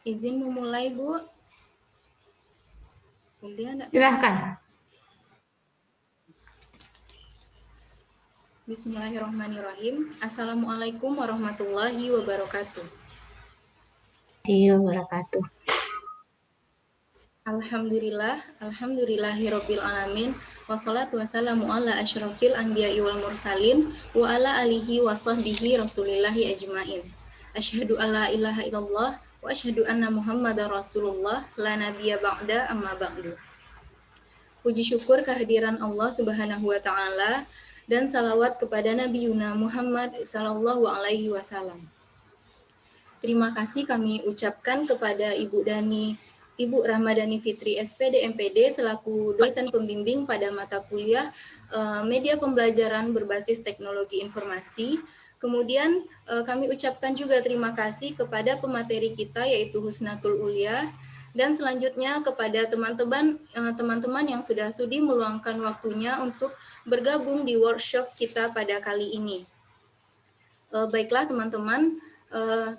Izin memulai, Bu. Silahkan. Bismillahirrahmanirrahim. Assalamualaikum warahmatullahi wabarakatuh. Wabarakatuh. Alhamdulillahirabbil alamin. Wassalatu wassalamu ala asyrafil anbiya'i wal mursalin wa ala alihi wa sahbihi rasulillahi ajmain. Asyhadu alla ilaha illallah wa asyhadu anna Muhammadar Rasulullah la nabiyya ba'da amma ba'du. Puji syukur kehadiran Allah Subhanahu wa taala dan salawat kepada Nabi Yuna Muhammad sallallahu alaihi wasallam. Terima kasih kami ucapkan kepada Ibu Rahmadani Fitri SPD MPD selaku dosen pembimbing pada mata kuliah Media Pembelajaran Berbasis Teknologi Informasi. Kemudian kami ucapkan juga terima kasih kepada pemateri kita yaitu Husnatul Ulia, dan selanjutnya kepada teman-teman yang sudah sudi meluangkan waktunya untuk bergabung di workshop kita pada kali ini. Baiklah teman-teman,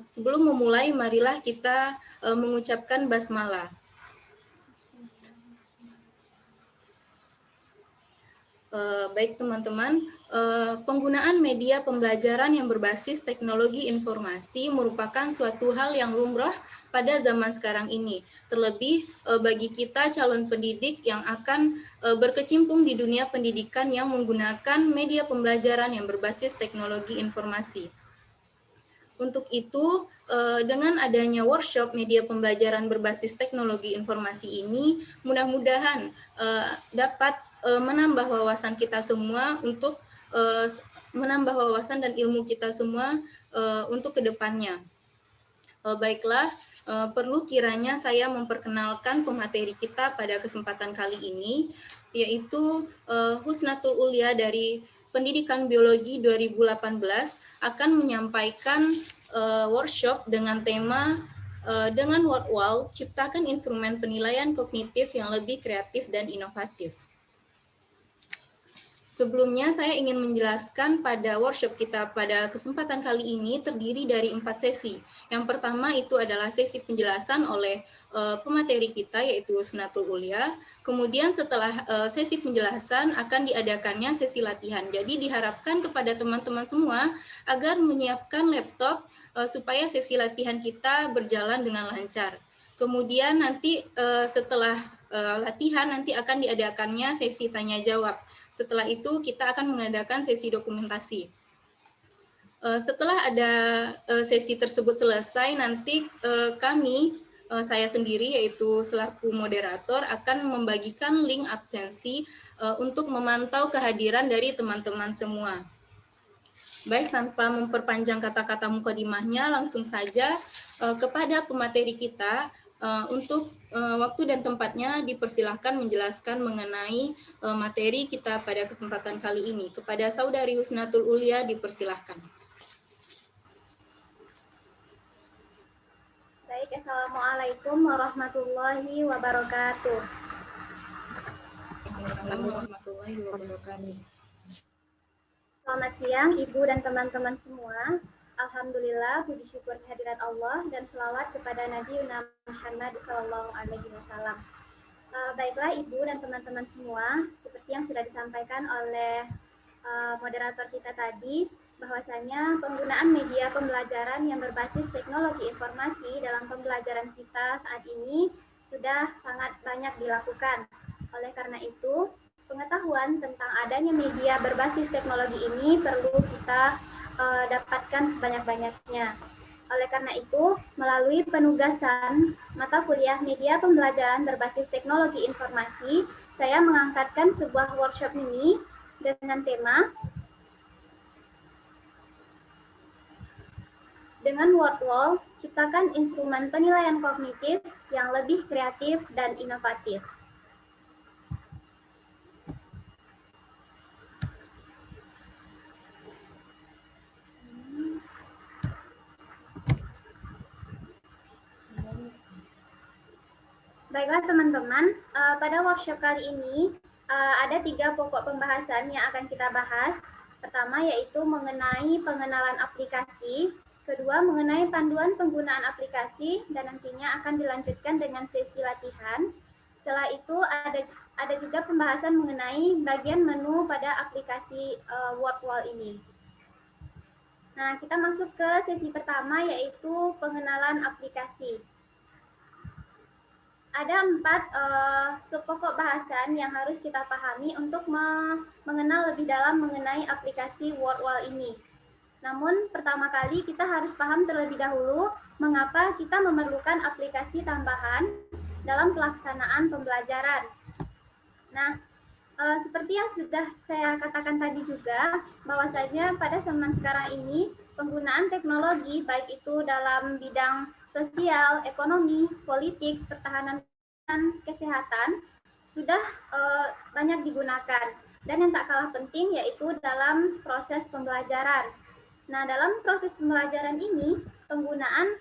sebelum memulai marilah kita mengucapkan basmalah. Baik teman-teman, penggunaan media pembelajaran yang berbasis teknologi informasi merupakan suatu hal yang lumrah pada zaman sekarang ini. Terlebih bagi kita calon pendidik yang akan berkecimpung di dunia pendidikan yang menggunakan media pembelajaran yang berbasis teknologi informasi. Untuk itu, dengan adanya workshop media pembelajaran berbasis teknologi informasi ini, mudah-mudahan dapat menambah wawasan kita semua untuk menambah wawasan dan ilmu kita semua untuk kedepannya. Baiklah, perlu kiranya saya memperkenalkan pemateri kita pada kesempatan kali ini, yaitu Husnatul Ulia dari Pendidikan Biologi 2018 akan menyampaikan workshop dengan tema dengan WordWall, ciptakan instrumen penilaian kognitif yang lebih kreatif dan inovatif. Sebelumnya saya ingin menjelaskan pada workshop kita pada kesempatan kali ini terdiri dari 4 sesi. Yang pertama itu adalah sesi penjelasan oleh pemateri kita yaitu Husnatul Ulia. Kemudian setelah sesi penjelasan akan diadakannya sesi latihan. Jadi diharapkan kepada teman-teman semua agar menyiapkan laptop supaya sesi latihan kita berjalan dengan lancar. Kemudian nanti setelah latihan nanti akan diadakannya sesi tanya jawab. Setelah itu kita akan mengadakan sesi dokumentasi. Setelah ada sesi tersebut selesai, nanti saya sendiri yaitu selaku moderator akan membagikan link absensi untuk memantau kehadiran dari teman-teman semua. Baik, tanpa memperpanjang kata-kata mukadimahnya, langsung saja kepada pemateri kita. Untuk waktu dan tempatnya dipersilahkan menjelaskan mengenai materi kita pada kesempatan kali ini. Kepada Saudari Husnatul Ulia dipersilahkan. Baik, Assalamualaikum warahmatullahi wabarakatuh. Assalamualaikum warahmatullahi wabarakatuh. Selamat siang Ibu dan teman-teman semua. Alhamdulillah, puji syukur kehadirat Allah dan selawat kepada Nabi Muhammad SAW. Baiklah Ibu dan teman-teman semua, seperti yang sudah disampaikan oleh moderator kita tadi, bahwasanya penggunaan media pembelajaran yang berbasis teknologi informasi dalam pembelajaran kita saat ini sudah sangat banyak dilakukan. Oleh karena itu, pengetahuan tentang adanya media berbasis teknologi ini perlu kita dapatkan sebanyak-banyaknya. Oleh karena itu, melalui penugasan mata kuliah media pembelajaran berbasis teknologi informasi, saya mengangkatkan sebuah workshop ini dengan tema Dengan WordWall, ciptakan instrumen penilaian kognitif yang lebih kreatif dan inovatif. Baiklah teman-teman, pada workshop kali ini ada 3 pokok pembahasan yang akan kita bahas. Pertama yaitu mengenai pengenalan aplikasi, kedua mengenai panduan penggunaan aplikasi, dan nantinya akan dilanjutkan dengan sesi latihan. Setelah itu ada juga pembahasan mengenai bagian menu pada aplikasi WordWall ini. Nah, kita masuk ke sesi pertama yaitu pengenalan aplikasi. Ada 4 subpokok bahasan yang harus kita pahami untuk mengenal lebih dalam mengenai aplikasi WordWall ini. Namun, pertama kali kita harus paham terlebih dahulu mengapa kita memerlukan aplikasi tambahan dalam pelaksanaan pembelajaran. Nah, seperti yang sudah saya katakan tadi juga, bahwasanya pada zaman sekarang ini penggunaan teknologi baik itu dalam bidang sosial, ekonomi, politik, pertahanan, dan kesehatan sudah banyak digunakan. Dan yang tak kalah penting yaitu dalam proses pembelajaran. Nah, dalam proses pembelajaran ini, penggunaan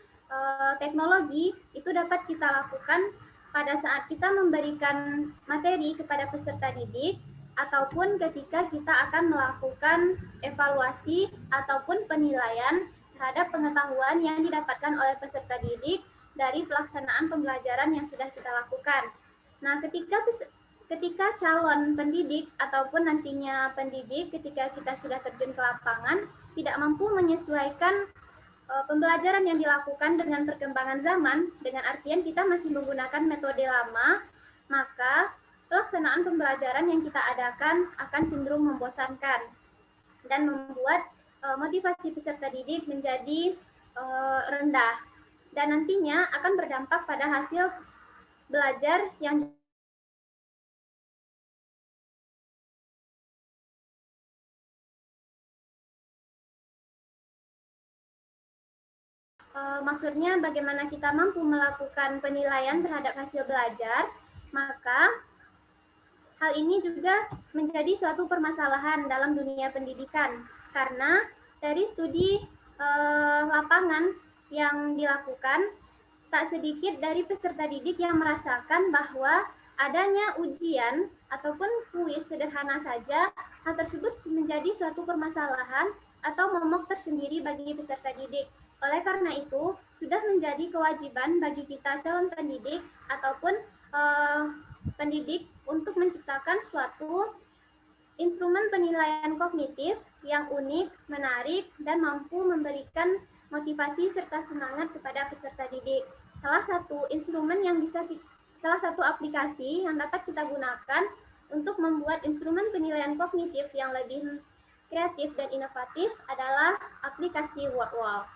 teknologi itu dapat kita lakukan pada saat kita memberikan materi kepada peserta didik ataupun ketika kita akan melakukan evaluasi ataupun penilaian terhadap pengetahuan yang didapatkan oleh peserta didik dari pelaksanaan pembelajaran yang sudah kita lakukan. Nah, ketika calon pendidik ataupun nantinya pendidik ketika kita sudah terjun ke lapangan tidak mampu menyesuaikan pembelajaran yang dilakukan dengan perkembangan zaman, dengan artian kita masih menggunakan metode lama, maka pelaksanaan pembelajaran yang kita adakan akan cenderung membosankan dan membuat motivasi peserta didik menjadi rendah dan nantinya akan berdampak pada hasil belajar yang maksudnya bagaimana kita mampu melakukan penilaian terhadap hasil belajar, maka hal ini juga menjadi suatu permasalahan dalam dunia pendidikan karena dari studi lapangan yang dilakukan tak sedikit dari peserta didik yang merasakan bahwa adanya ujian ataupun kuis sederhana saja, hal tersebut menjadi suatu permasalahan atau momok tersendiri bagi peserta didik. Oleh karena itu, sudah menjadi kewajiban bagi kita calon pendidik ataupun pendidik untuk menciptakan suatu instrumen penilaian kognitif yang unik, menarik, dan mampu memberikan motivasi serta semangat kepada peserta didik. Salah satu aplikasi yang dapat kita gunakan untuk membuat instrumen penilaian kognitif yang lebih kreatif dan inovatif adalah aplikasi WordWall.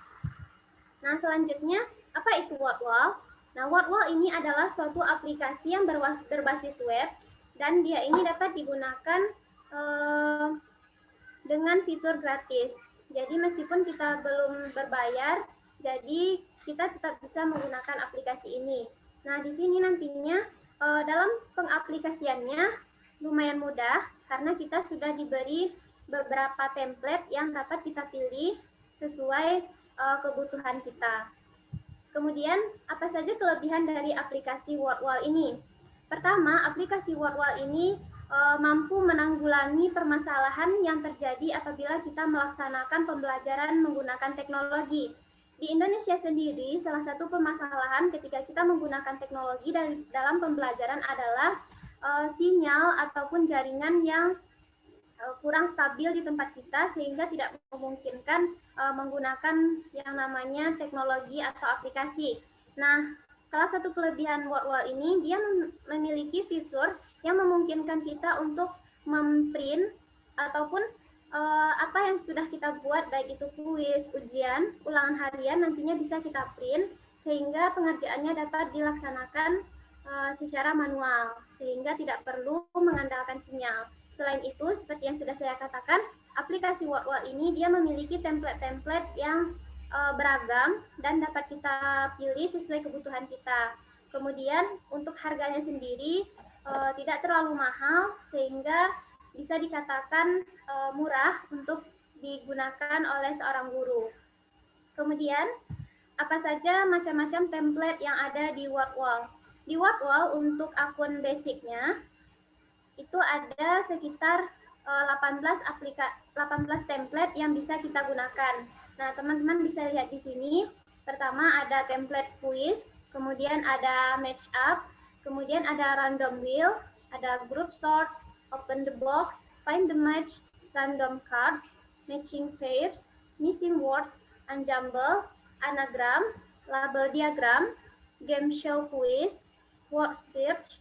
Nah, selanjutnya, apa itu WordWall? Nah, WordWall ini adalah suatu aplikasi yang berbasis web dan dia ini dapat digunakan dengan fitur gratis. Jadi meskipun kita belum berbayar, jadi kita tetap bisa menggunakan aplikasi ini. Nah, di sini nantinya dalam pengaplikasiannya lumayan mudah karena kita sudah diberi beberapa template yang dapat kita pilih sesuai kebutuhan kita. Kemudian, apa saja kelebihan dari aplikasi WordWall ini? Pertama, aplikasi WordWall ini mampu menanggulangi permasalahan yang terjadi apabila kita melaksanakan pembelajaran menggunakan teknologi. Di Indonesia sendiri, salah satu permasalahan ketika kita menggunakan teknologi dalam pembelajaran adalah sinyal ataupun jaringan yang kurang stabil di tempat kita sehingga tidak memungkinkan menggunakan yang namanya teknologi atau aplikasi. Nah, salah satu kelebihan WordWall ini dia memiliki fitur yang memungkinkan kita untuk memprint ataupun apa yang sudah kita buat baik itu kuis, ujian, ulangan harian nantinya bisa kita print sehingga pengerjaannya dapat dilaksanakan secara manual sehingga tidak perlu mengandalkan sinyal. Selain itu, seperti yang sudah saya katakan, aplikasi WordWall ini dia memiliki template-template yang beragam dan dapat kita pilih sesuai kebutuhan kita. Kemudian untuk harganya sendiri tidak terlalu mahal sehingga bisa dikatakan murah untuk digunakan oleh seorang guru. Kemudian apa saja macam-macam template yang ada di WordWall. Di WordWall untuk akun basicnya itu ada sekitar 18 template yang bisa kita gunakan. Nah, teman-teman bisa lihat di sini. Pertama ada template quiz, kemudian ada match up, kemudian ada random wheel, ada group sort, open the box, find the match, random cards, matching pairs, missing words, unjumble, anagram, label diagram, game show quiz, word search,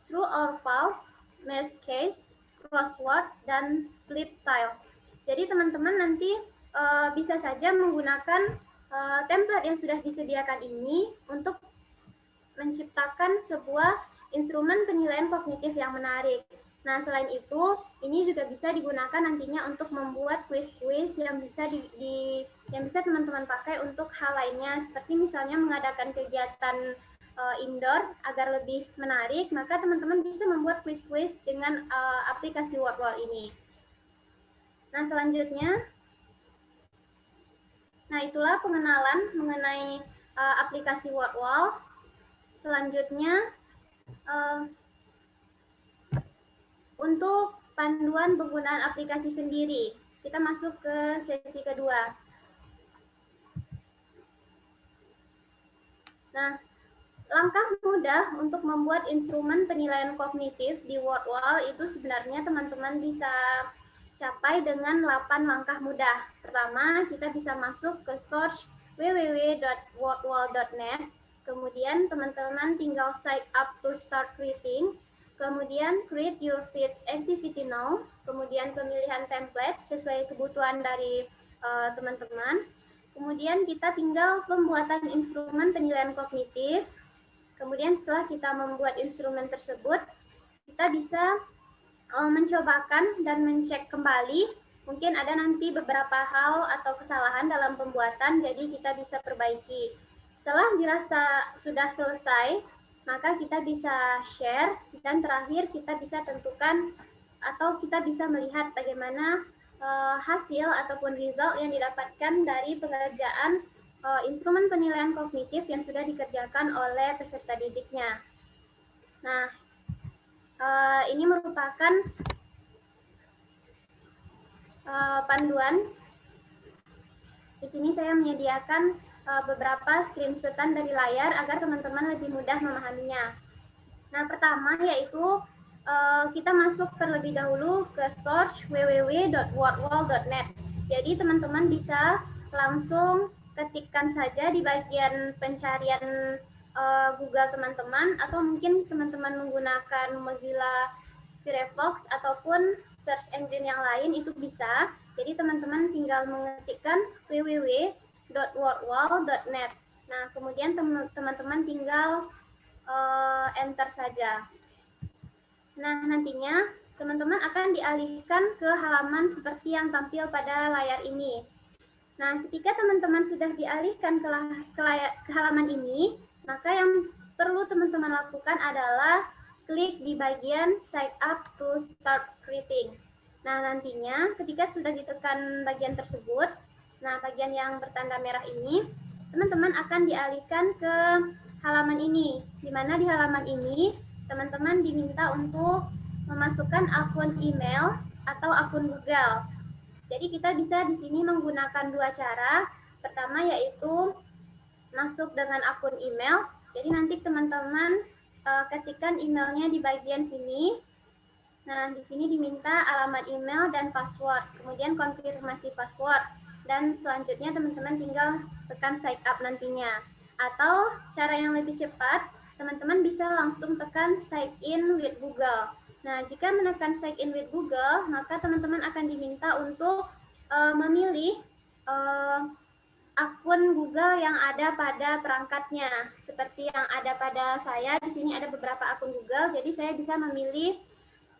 true or false, maze case, crossword, dan flip tiles. Jadi teman-teman nanti bisa saja menggunakan template yang sudah disediakan ini untuk menciptakan sebuah instrumen penilaian kognitif yang menarik. Nah, selain itu, ini juga bisa digunakan nantinya untuk membuat kuis-kuis yang bisa teman-teman pakai untuk hal lainnya, seperti misalnya mengadakan kegiatan indoor agar lebih menarik, maka teman-teman bisa membuat kuis-kuis dengan aplikasi WordWall ini. Nah, selanjutnya, itulah pengenalan mengenai aplikasi WordWall. Selanjutnya, untuk panduan penggunaan aplikasi sendiri, kita masuk ke sesi kedua. Nah, langkah mudah untuk membuat instrumen penilaian kognitif di WordWall itu sebenarnya teman-teman bisa capai dengan 8 langkah mudah. Pertama, kita bisa masuk ke search www.wordwall.net. Kemudian teman-teman tinggal sign up to start creating. Kemudian create your feeds activity now. Kemudian pemilihan template sesuai kebutuhan dari teman-teman. Kemudian kita tinggal pembuatan instrumen penilaian kognitif. Kemudian setelah kita membuat instrumen tersebut, kita bisa mencobakan dan mencek kembali. Mungkin ada nanti beberapa hal atau kesalahan dalam pembuatan, jadi kita bisa perbaiki. Setelah dirasa sudah selesai, maka kita bisa share, dan terakhir kita bisa tentukan atau kita bisa melihat bagaimana hasil ataupun result yang didapatkan dari pengerjaan instrumen penilaian kognitif yang sudah dikerjakan oleh peserta didiknya. Nah, ini merupakan panduan. Di sini saya menyediakan beberapa screenshotan dari layar agar teman-teman lebih mudah memahaminya. Nah, pertama yaitu kita masuk terlebih dahulu ke search www.wordwall.net. Jadi teman-teman bisa langsung ketikkan saja di bagian pencarian Google teman-teman, atau mungkin teman-teman menggunakan Mozilla Firefox ataupun search engine yang lain itu bisa. Jadi teman-teman tinggal mengetikkan www.wordwall.net. Nah, kemudian teman-teman tinggal enter saja. Nah, nantinya teman-teman akan dialihkan ke halaman seperti yang tampil pada layar ini. Nah, ketika teman-teman sudah dialihkan ke halaman ini, maka yang perlu teman-teman lakukan adalah klik di bagian sign up to start creating. Nah, nantinya ketika sudah ditekan bagian tersebut, nah bagian yang bertanda merah ini, teman-teman akan dialihkan ke halaman ini, di mana di halaman ini teman-teman diminta untuk memasukkan akun email atau akun Google. Jadi kita bisa di sini menggunakan dua cara. Pertama yaitu masuk dengan akun email. Jadi nanti teman-teman ketikkan emailnya di bagian sini. Nah, di sini diminta alamat email dan password. Kemudian konfirmasi password. Dan selanjutnya teman-teman tinggal tekan sign up nantinya. Atau cara yang lebih cepat, teman-teman bisa langsung tekan sign in with Google. Nah, jika menekan sign in with Google, maka teman-teman akan diminta untuk memilih akun Google yang ada pada perangkatnya. Seperti yang ada pada saya, di sini ada beberapa akun Google, jadi saya bisa memilih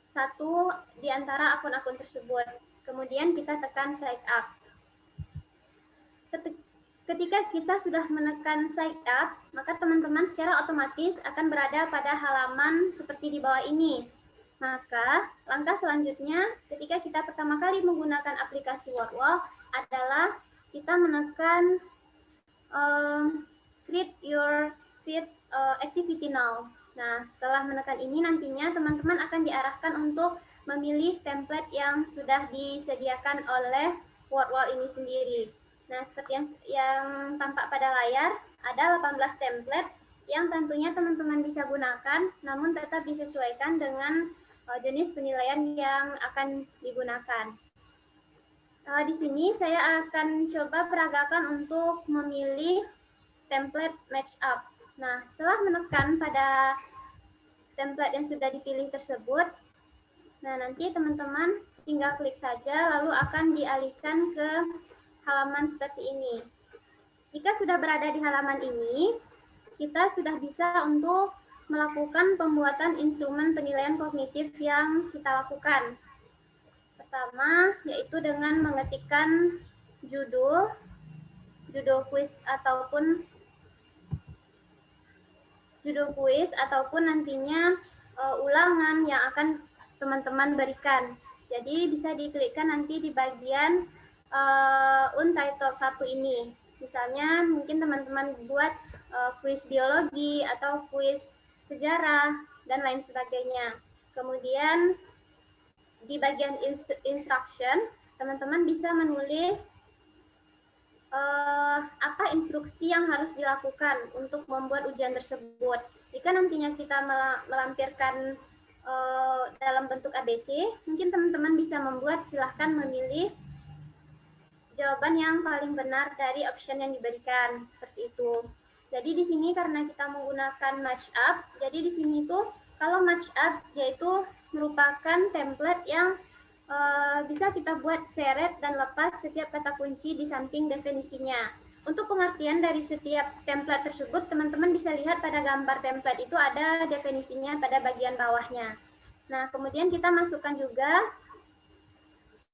satu di antara akun-akun tersebut. Kemudian kita tekan sign up. Ketika kita sudah menekan sign up, maka teman-teman secara otomatis akan berada pada halaman seperti di bawah ini. Maka langkah selanjutnya ketika kita pertama kali menggunakan aplikasi Wordwall adalah kita menekan create your first activity now. Nah, setelah menekan ini nantinya teman-teman akan diarahkan untuk memilih template yang sudah disediakan oleh Wordwall ini sendiri. Nah, seperti yang tampak pada layar, ada 18 template yang tentunya teman-teman bisa gunakan, namun tetap disesuaikan dengan jenis penilaian yang akan digunakan. Di sini saya akan coba peragakan untuk memilih template match up. Nah, setelah menekan pada template yang sudah dipilih tersebut, nah nanti teman-teman tinggal klik saja lalu akan dialihkan ke halaman seperti ini. Jika sudah berada di halaman ini, kita sudah bisa untuk melakukan pembuatan instrumen penilaian kognitif yang kita lakukan. Pertama, yaitu dengan mengetikkan judul kuis ataupun nantinya ulangan yang akan teman-teman berikan. Jadi bisa diklikkan nanti di bagian Untitled 1 ini. Misalnya mungkin teman-teman buat kuis biologi atau kuis sejarah dan lain sebagainya. Kemudian di bagian instruction, teman-teman bisa menulis apa instruksi yang harus dilakukan untuk membuat ujian tersebut. Jika nantinya kita melampirkan dalam bentuk ABC, mungkin teman-teman bisa membuat, silahkan memilih jawaban yang paling benar dari option yang diberikan, seperti itu. Jadi di sini karena kita menggunakan match up, jadi di sini tuh kalau match up yaitu merupakan template yang bisa kita buat seret dan lepas setiap kata kunci di samping definisinya. Untuk pengertian dari setiap template tersebut, teman-teman bisa lihat pada gambar template itu ada definisinya pada bagian bawahnya. Nah, kemudian kita masukkan juga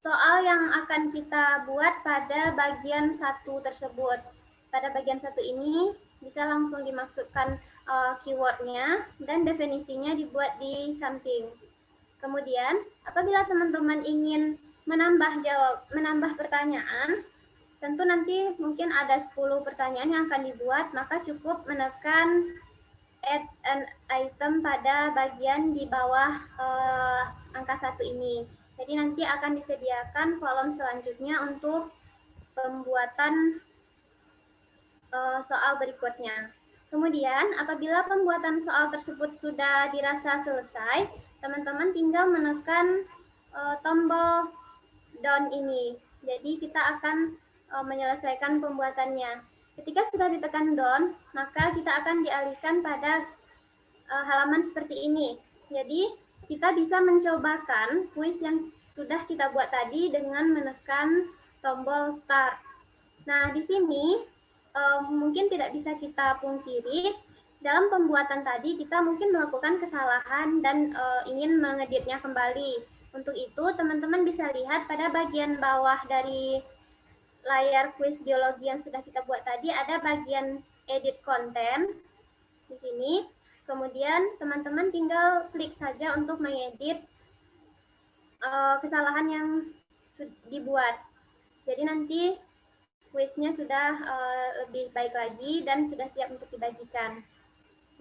soal yang akan kita buat pada bagian 1 tersebut. Pada bagian 1 ini bisa langsung dimasukkan keywordnya dan definisinya dibuat di samping. Kemudian, apabila teman-teman ingin menambah pertanyaan, tentu nanti mungkin ada 10 pertanyaan yang akan dibuat, maka cukup menekan add an item pada bagian di bawah angka 1 ini. Jadi nanti akan disediakan kolom selanjutnya untuk pembuatan soal berikutnya. Kemudian, apabila pembuatan soal tersebut sudah dirasa selesai, teman-teman tinggal menekan tombol done ini. Jadi kita akan menyelesaikan pembuatannya. Ketika sudah ditekan done, maka kita akan dialihkan pada halaman seperti ini. Jadi kita bisa mencobakan kuis yang sudah kita buat tadi dengan menekan tombol start. Nah, di sini mungkin tidak bisa kita pungkiri, dalam pembuatan tadi kita mungkin melakukan kesalahan dan ingin mengeditnya kembali. Untuk itu, teman-teman bisa lihat pada bagian bawah dari layar kuis biologi yang sudah kita buat tadi, ada bagian edit content di sini. Kemudian teman-teman tinggal klik saja untuk mengedit kesalahan yang dibuat. Jadi nanti kuisnya sudah lebih baik lagi dan sudah siap untuk dibagikan.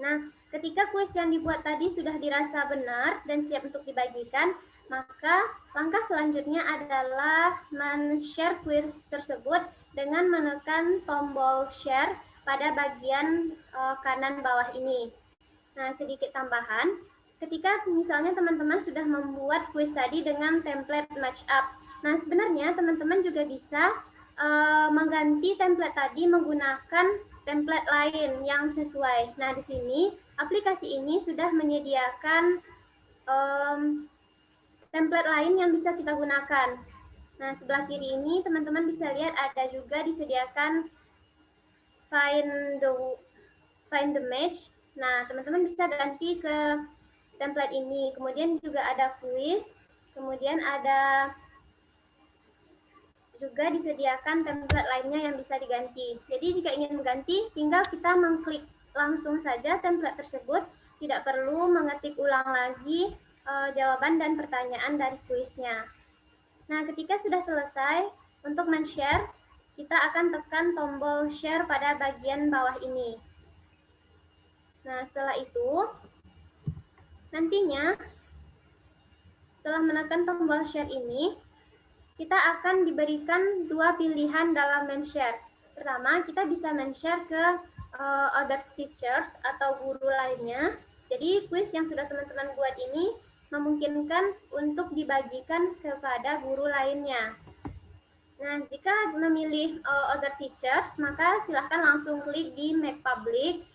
Nah, ketika kuis yang dibuat tadi sudah dirasa benar dan siap untuk dibagikan, maka langkah selanjutnya adalah men-share kuis tersebut dengan menekan tombol share pada bagian kanan bawah ini. Nah, sedikit tambahan, ketika misalnya teman-teman sudah membuat kuis tadi dengan template match up, nah sebenarnya teman-teman juga bisa mengganti template tadi menggunakan template lain yang sesuai. Nah, di sini aplikasi ini sudah menyediakan template lain yang bisa kita gunakan. Nah, sebelah kiri ini teman-teman bisa lihat ada juga disediakan find the match. Nah, teman-teman bisa ganti ke template ini. Kemudian juga ada quiz, kemudian ada juga disediakan template lainnya yang bisa diganti. Jadi jika ingin mengganti, tinggal kita mengklik langsung saja template tersebut, tidak perlu mengetik ulang lagi jawaban dan pertanyaan dari kuisnya. Nah, ketika sudah selesai, untuk men-share, kita akan tekan tombol share pada bagian bawah ini. Nah, setelah itu, nantinya setelah menekan tombol share ini, kita akan diberikan dua pilihan dalam men-share. Pertama, kita bisa men-share ke other teachers atau guru lainnya. Jadi, kuis yang sudah teman-teman buat ini memungkinkan untuk dibagikan kepada guru lainnya. Nah, jika memilih other teachers, maka silahkan langsung klik di make public.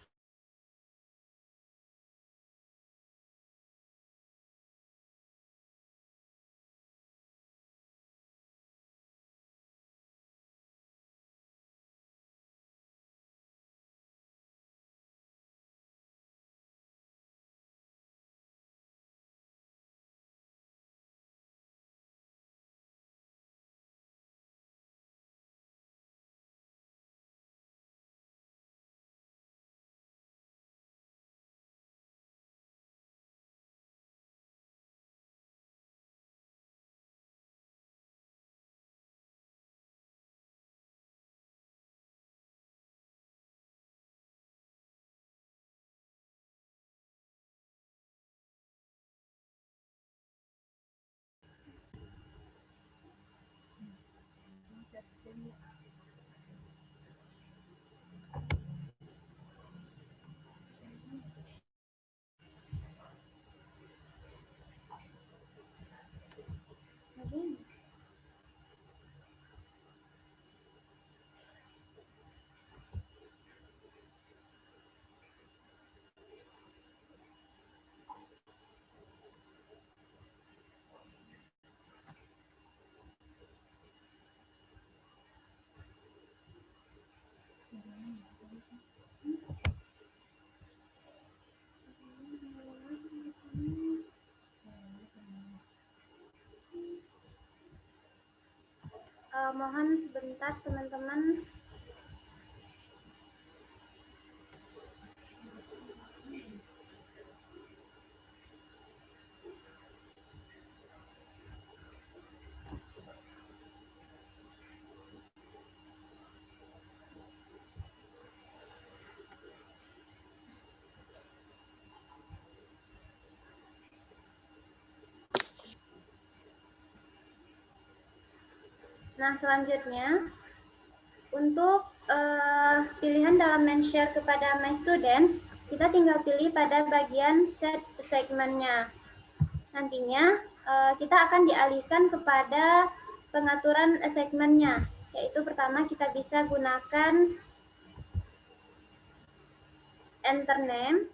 Mohon sebentar teman-teman. Nah, selanjutnya untuk pilihan dalam men-share kepada my students, kita tinggal pilih pada bagian set segmennya. Nantinya kita akan dialihkan kepada pengaturan segmennya, yaitu pertama kita bisa gunakan enter name.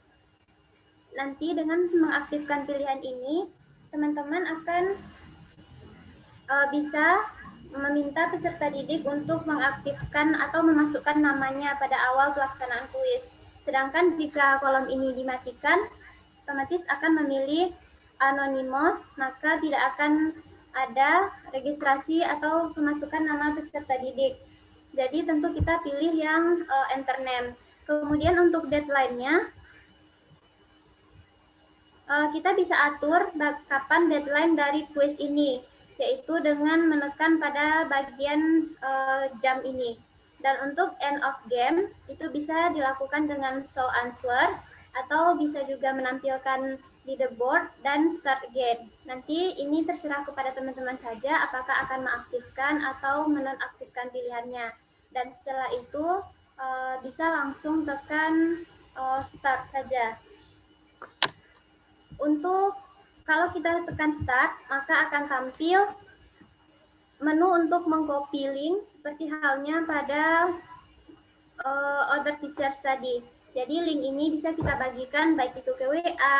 Nanti dengan mengaktifkan pilihan ini, teman-teman akan bisa meminta peserta didik untuk mengaktifkan atau memasukkan namanya pada awal pelaksanaan kuis. Sedangkan jika kolom ini dimatikan, otomatis akan memilih anonymous, maka tidak akan ada registrasi atau pemasukan nama peserta didik. Jadi tentu kita pilih yang enter name. Kemudian untuk deadline-nya, kita bisa atur kapan deadline dari kuis ini, yaitu dengan menekan pada bagian jam ini. Dan untuk end of game, itu bisa dilakukan dengan show answer, atau bisa juga menampilkan leaderboard dan start again. Nanti ini terserah kepada teman-teman saja apakah akan mengaktifkan atau menonaktifkan pilihannya. Dan setelah itu bisa langsung tekan start saja. Untuk kalau kita tekan start, maka akan tampil menu untuk mengcopy link seperti halnya pada other teachers tadi. Jadi link ini bisa kita bagikan baik itu ke WA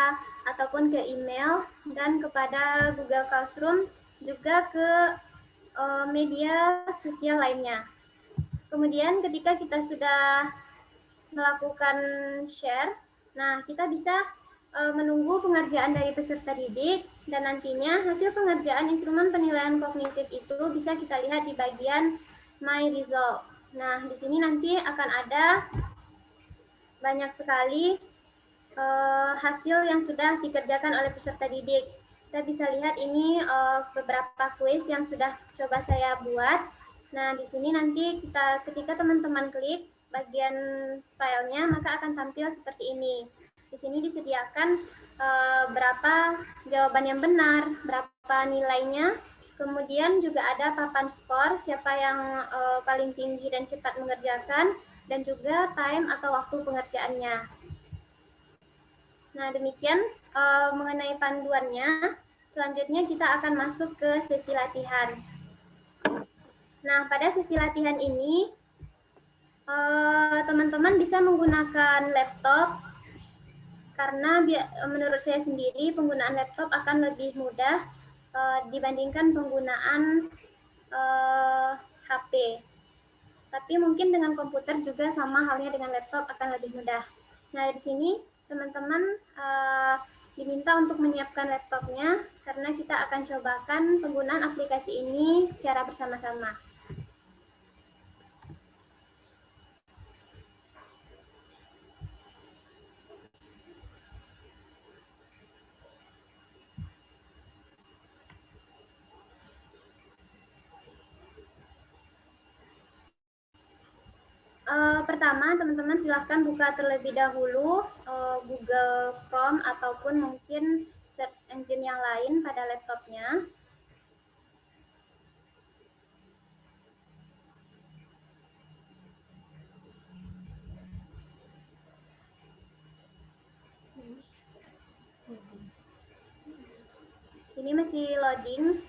ataupun ke email dan kepada Google Classroom, juga ke media sosial lainnya. Kemudian ketika kita sudah melakukan share, nah kita bisa menunggu pengerjaan dari peserta didik, dan nantinya hasil pengerjaan instrumen penilaian kognitif itu bisa kita lihat di bagian My Result. Nah, di sini nanti akan ada banyak sekali hasil yang sudah dikerjakan oleh peserta didik. Kita bisa lihat ini beberapa kuis yang sudah coba saya buat. Nah, di sini nanti ketika teman-teman klik bagian filenya, maka akan tampil seperti ini. Di sini disediakan berapa jawaban yang benar, berapa nilainya, kemudian juga ada papan skor, siapa yang paling tinggi dan cepat mengerjakan, dan juga time atau waktu pengerjaannya. Nah, demikian mengenai panduannya. Selanjutnya kita akan masuk ke sesi latihan. Nah, pada sesi latihan ini, teman-teman bisa menggunakan laptop, karena menurut saya sendiri penggunaan laptop akan lebih mudah dibandingkan penggunaan HP. Tapi mungkin dengan komputer juga sama halnya dengan laptop akan lebih mudah. Nah, di sini teman-teman diminta untuk menyiapkan laptopnya karena kita akan cobakan penggunaan aplikasi ini secara bersama-sama. Pertama, teman-teman silahkan buka terlebih dahulu Google Chrome ataupun mungkin search engine yang lain pada laptopnya. Ini masih loading.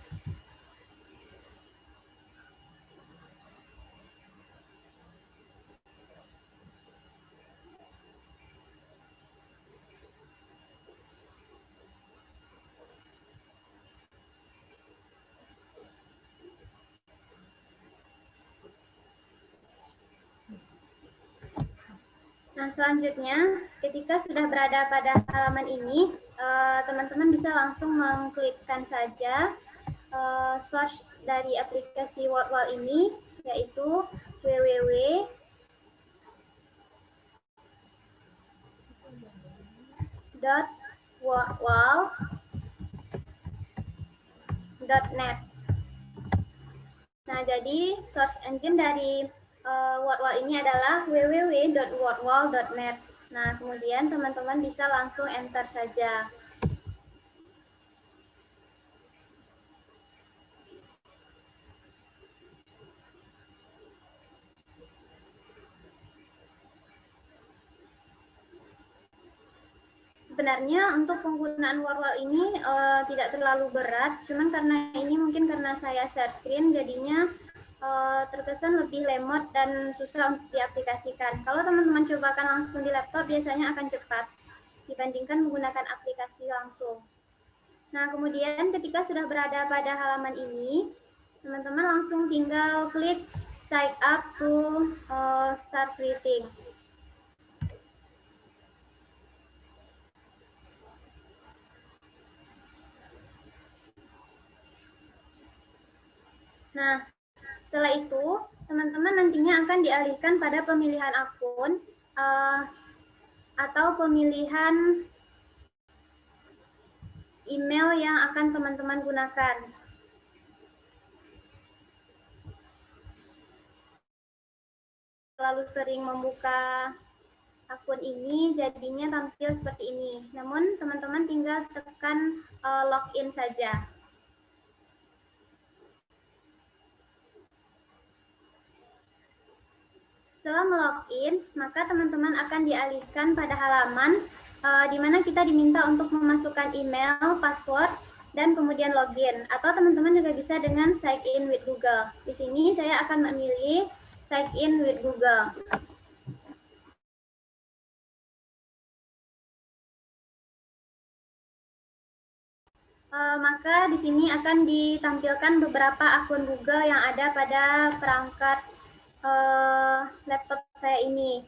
Nah, selanjutnya, ketika sudah berada pada halaman ini, teman-teman bisa langsung mengklikkan saja source dari aplikasi WordWall ini, yaitu www.wordwall.net. Nah, jadi source engine dari WordWall ini adalah www.wordwall.net. Nah, kemudian teman-teman bisa langsung enter saja. Sebenarnya untuk penggunaan WordWall ini tidak terlalu berat, cuman karena ini mungkin karena saya share screen jadinya terkesan lebih lemot dan susah untuk diaplikasikan. Kalau teman-teman cobakan langsung di laptop biasanya akan cepat dibandingkan menggunakan aplikasi langsung. Nah, kemudian ketika sudah berada pada halaman ini, teman-teman langsung tinggal klik sign up to start reading. Nah, setelah itu, teman-teman nantinya akan dialihkan pada pemilihan akun atau pemilihan email yang akan teman-teman gunakan. Terlalu sering membuka akun ini, jadinya tampil seperti ini. Namun, teman-teman tinggal tekan login saja. Setelah melogin, maka teman-teman akan dialihkan pada halaman di mana kita diminta untuk memasukkan email, password, dan kemudian login. Atau teman-teman juga bisa dengan sign in with Google. Di sini saya akan memilih sign in with Google. Maka di sini akan ditampilkan beberapa akun Google yang ada pada perangkat laptop saya ini.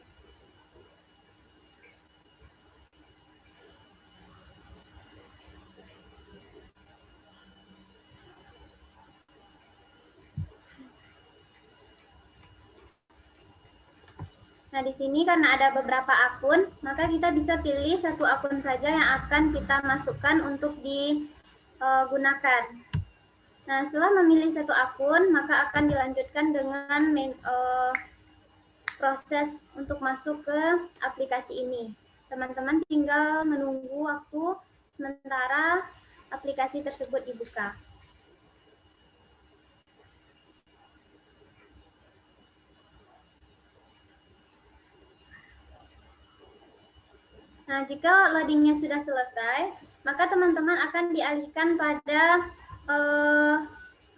Nah, di sini karena ada beberapa akun, maka kita bisa pilih satu akun saja yang akan kita masukkan untuk digunakan. Nah, setelah memilih satu akun, maka akan dilanjutkan dengan proses untuk masuk ke aplikasi ini. Teman-teman tinggal menunggu waktu sementara aplikasi tersebut dibuka. Nah, jika loadingnya sudah selesai, maka teman-teman akan dialihkan pada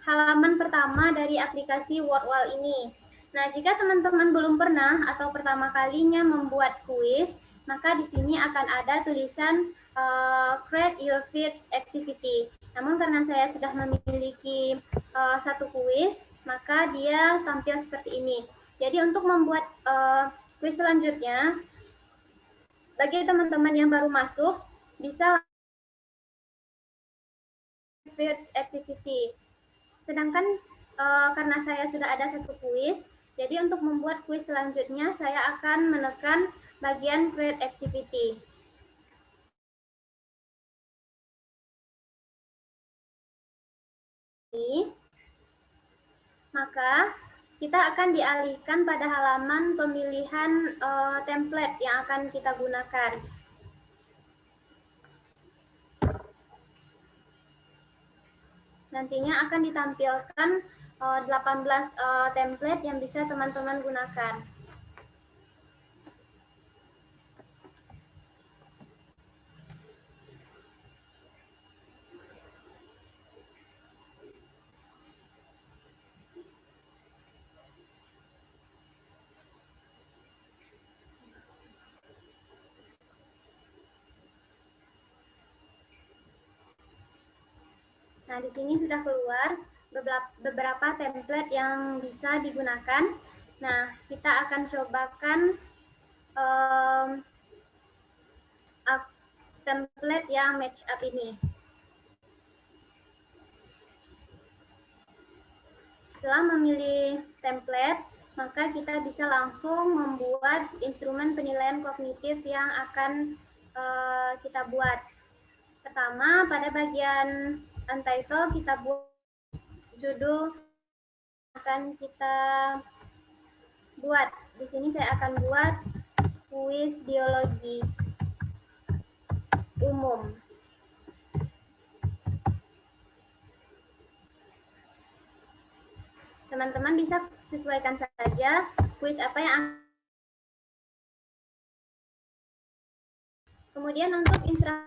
halaman pertama dari aplikasi WordWall ini. Nah, jika teman-teman belum pernah atau pertama kalinya membuat kuis, maka di sini akan ada tulisan Create Your First Activity. Namun karena saya sudah memiliki satu kuis, maka dia tampil seperti ini. Jadi untuk membuat kuis selanjutnya, bagi teman-teman yang baru masuk, bisa first activity. Sedangkan karena saya sudah ada satu kuis, jadi untuk membuat kuis selanjutnya, saya akan menekan bagian create activity. Maka kita akan dialihkan pada halaman pemilihan template yang akan kita gunakan. Nantinya akan ditampilkan 18 template yang bisa teman-teman gunakan. Nah, di sini sudah keluar beberapa template yang bisa digunakan. Nah, kita akan cobakan template yang match up ini. Setelah memilih template, maka kita bisa langsung membuat instrumen penilaian kognitif yang akan kita buat. Pertama, pada bagian untitled kita buat judul akan kita buat. Di sini saya akan buat kuis biologi umum. Teman-teman bisa sesuaikan saja kuis apa yang kemudian untuk instruksi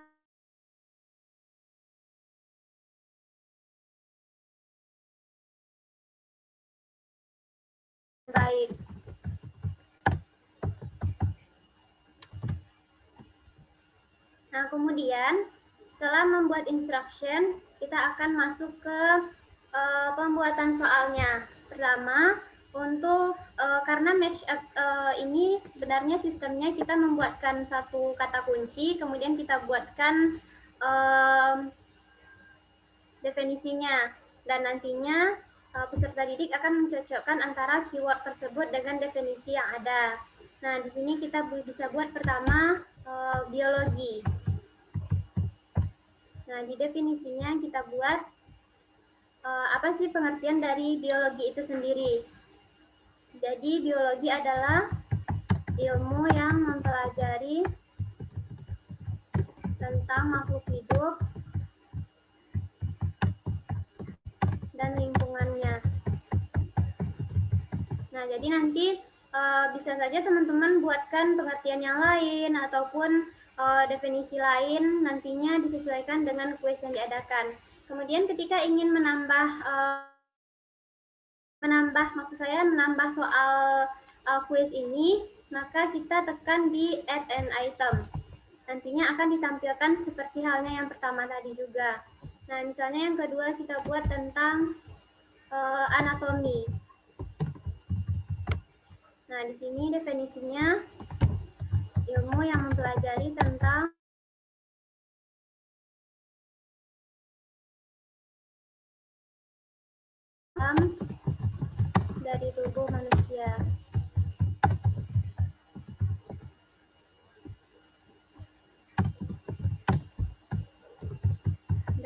baik. Nah, kemudian setelah membuat instruction, kita akan masuk ke pembuatan soalnya. Pertama, untuk karena match up ini sebenarnya sistemnya kita membuatkan satu kata kunci, kemudian kita buatkan definisinya, dan nantinya peserta didik akan mencocokkan antara keyword tersebut dengan definisi yang ada. Nah, di sini kita bisa buat pertama biologi. Nah, di definisinya kita buat apa sih pengertian dari biologi itu sendiri. Jadi, biologi adalah ilmu yang mempelajari tentang makhluk hidup dan lingkungannya. Nah, jadi nanti bisa saja teman-teman buatkan pengertian yang lain ataupun definisi lain nantinya disesuaikan dengan kuis yang diadakan. Kemudian ketika ingin maksud saya menambah soal kuis ini, maka kita tekan di add an item. Nantinya akan ditampilkan seperti halnya yang pertama tadi juga. Nah, misalnya yang kedua kita buat tentang anatomi. Nah, di sini definisinya ilmu yang mempelajari tentang dari tubuh manusia.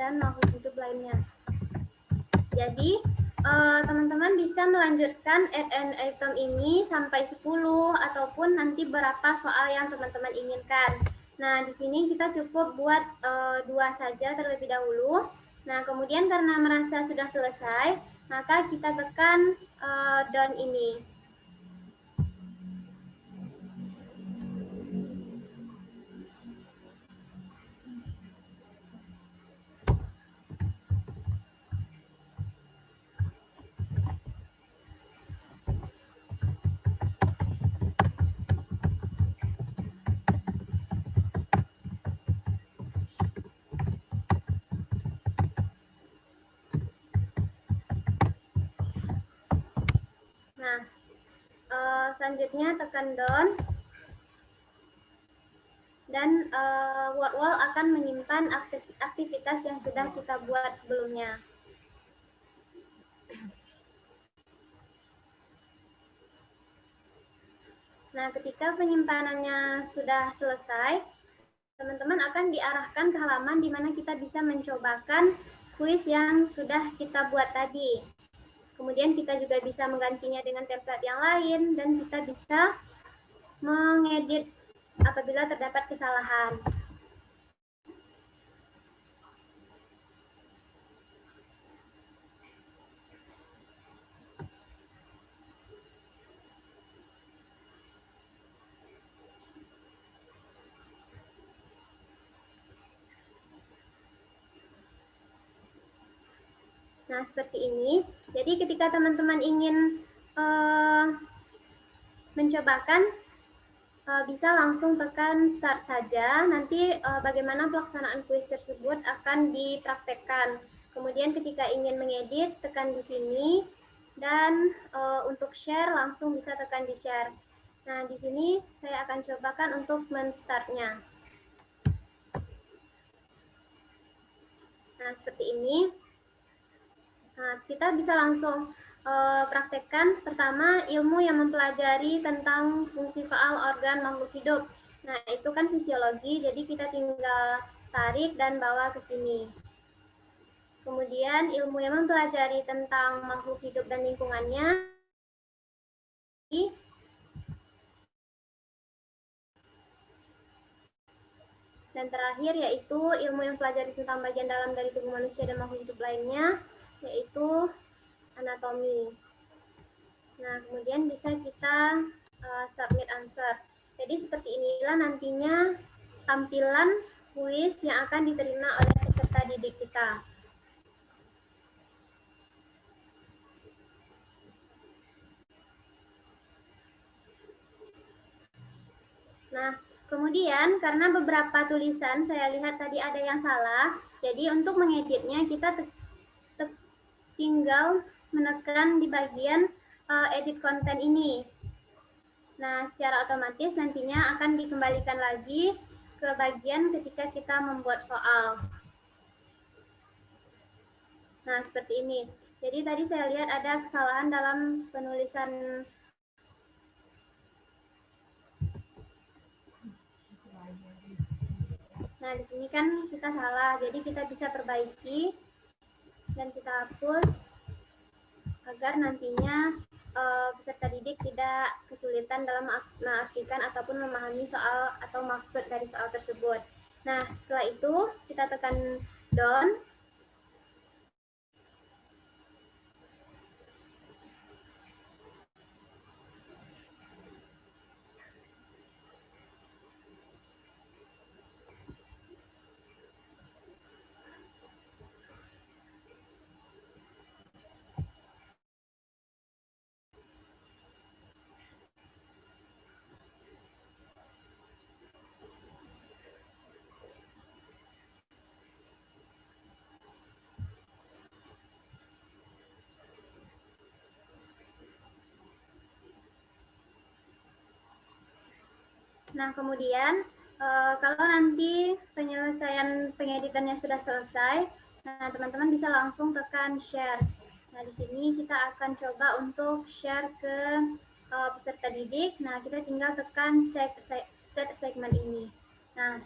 dan makhluk hidup lainnya. Jadi, teman-teman bisa melanjutkan add an item ini sampai 10 ataupun nanti berapa soal yang teman-teman inginkan. Nah, di sini kita cukup buat 2 saja terlebih dahulu. Nah, kemudian karena merasa sudah selesai, maka kita tekan done ini. Nah, selanjutnya tekan done. Dan word wall akan menyimpan aktivitas yang sudah kita buat sebelumnya. Nah, ketika penyimpanannya sudah selesai, teman-teman akan diarahkan ke halaman di mana kita bisa mencobakan kuis yang sudah kita buat tadi. Kemudian kita juga bisa menggantinya dengan template yang lain, dan kita bisa mengedit apabila terdapat kesalahan. Nah, seperti ini. Jadi ketika teman-teman ingin mencobakan, bisa langsung tekan start saja. Nanti bagaimana pelaksanaan kuis tersebut akan dipraktekkan. Kemudian ketika ingin mengedit, tekan di sini. Dan untuk share, langsung bisa tekan di share. Nah, di sini saya akan cobakan untuk men-startnya. Nah, seperti ini. Nah, kita bisa langsung praktekkan pertama ilmu yang mempelajari tentang fungsi faal organ makhluk hidup. Nah, itu kan fisiologi, jadi kita tinggal tarik dan bawa ke sini. Kemudian ilmu yang mempelajari tentang makhluk hidup dan lingkungannya. Dan terakhir yaitu ilmu yang mempelajari tentang bagian dalam dari tubuh manusia dan makhluk hidup lainnya, yaitu anatomi. Nah, kemudian bisa kita submit answer. Jadi seperti inilah nantinya tampilan kuis yang akan diterima oleh peserta didik kita. Nah, kemudian karena beberapa tulisan saya lihat tadi ada yang salah, jadi untuk mengeditnya kita tinggal menekan di bagian edit konten ini. Nah, secara otomatis nantinya akan dikembalikan lagi ke bagian ketika kita membuat soal. Nah, seperti ini. Jadi tadi saya lihat ada kesalahan dalam penulisan. Nah, di sini kan kita salah, jadi kita bisa perbaiki dan kita hapus agar nantinya peserta didik tidak kesulitan dalam mengartikan ataupun memahami soal atau maksud dari soal tersebut. Nah, setelah itu kita tekan done. Nah, kemudian kalau nanti penyelesaian pengeditannya sudah selesai, nah teman-teman bisa langsung tekan share. Nah, di sini kita akan coba untuk share ke peserta didik. Nah, kita tinggal tekan set segmen ini. Nah,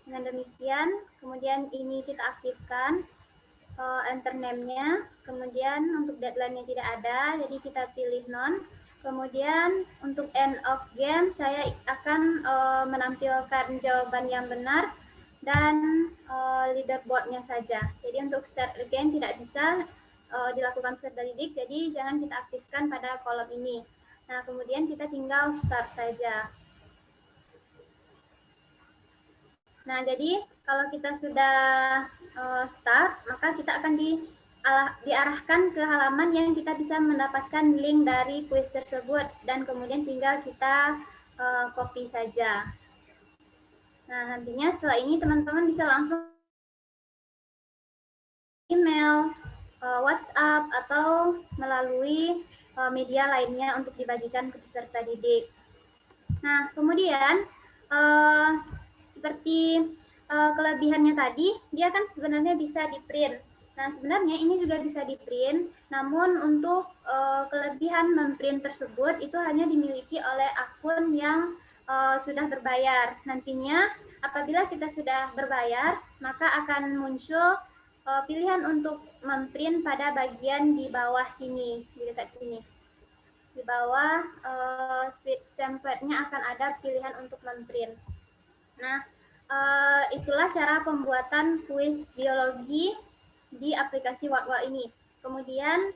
Dengan demikian, kemudian ini kita aktifkan enter name-nya, kemudian untuk deadline-nya tidak ada, jadi kita pilih non. Kemudian untuk end of game, saya akan menampilkan jawaban yang benar dan leaderboard-nya saja. Jadi untuk start again tidak bisa dilakukan peserta didik, jadi jangan kita aktifkan pada kolom ini. Nah, kemudian kita tinggal start saja. Nah, jadi kalau kita sudah start, maka kita akan diarahkan ke halaman yang kita bisa mendapatkan link dari kuis tersebut dan kemudian tinggal kita copy saja. Nah, nantinya setelah ini teman-teman bisa langsung email, WhatsApp, atau melalui media lainnya untuk dibagikan ke peserta didik. Nah, kemudian seperti kelebihannya tadi, dia kan sebenarnya bisa di-print. Nah, sebenarnya ini juga bisa di-print, namun untuk kelebihan memprint tersebut itu hanya dimiliki oleh akun yang sudah berbayar. Nantinya apabila kita sudah berbayar, maka akan muncul pilihan untuk memprint pada bagian di bawah sini, di dekat sini. Di bawah switch template-nya akan ada pilihan untuk memprint. Nah, itulah cara pembuatan kuis biologi di aplikasi Watwal ini. Kemudian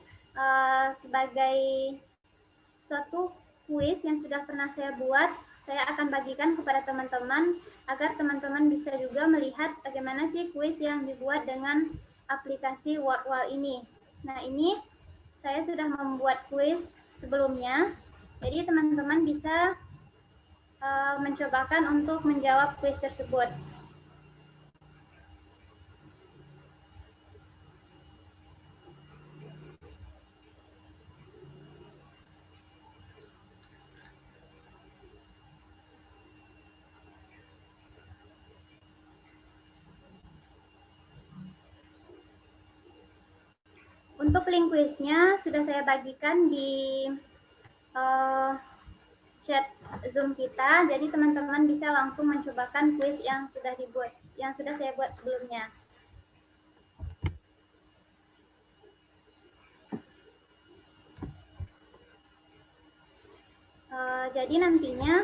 sebagai suatu kuis yang sudah pernah saya buat, saya akan bagikan kepada teman-teman agar teman-teman bisa juga melihat bagaimana sih kuis yang dibuat dengan aplikasi Watwal ini. Nah, ini saya sudah membuat kuis sebelumnya, jadi teman-teman bisa mencobakan untuk menjawab kuis tersebut. Untuk link kuisnya sudah saya bagikan di chat Zoom kita, jadi teman-teman bisa langsung mencobakan kuis yang sudah saya buat sebelumnya. Jadi nantinya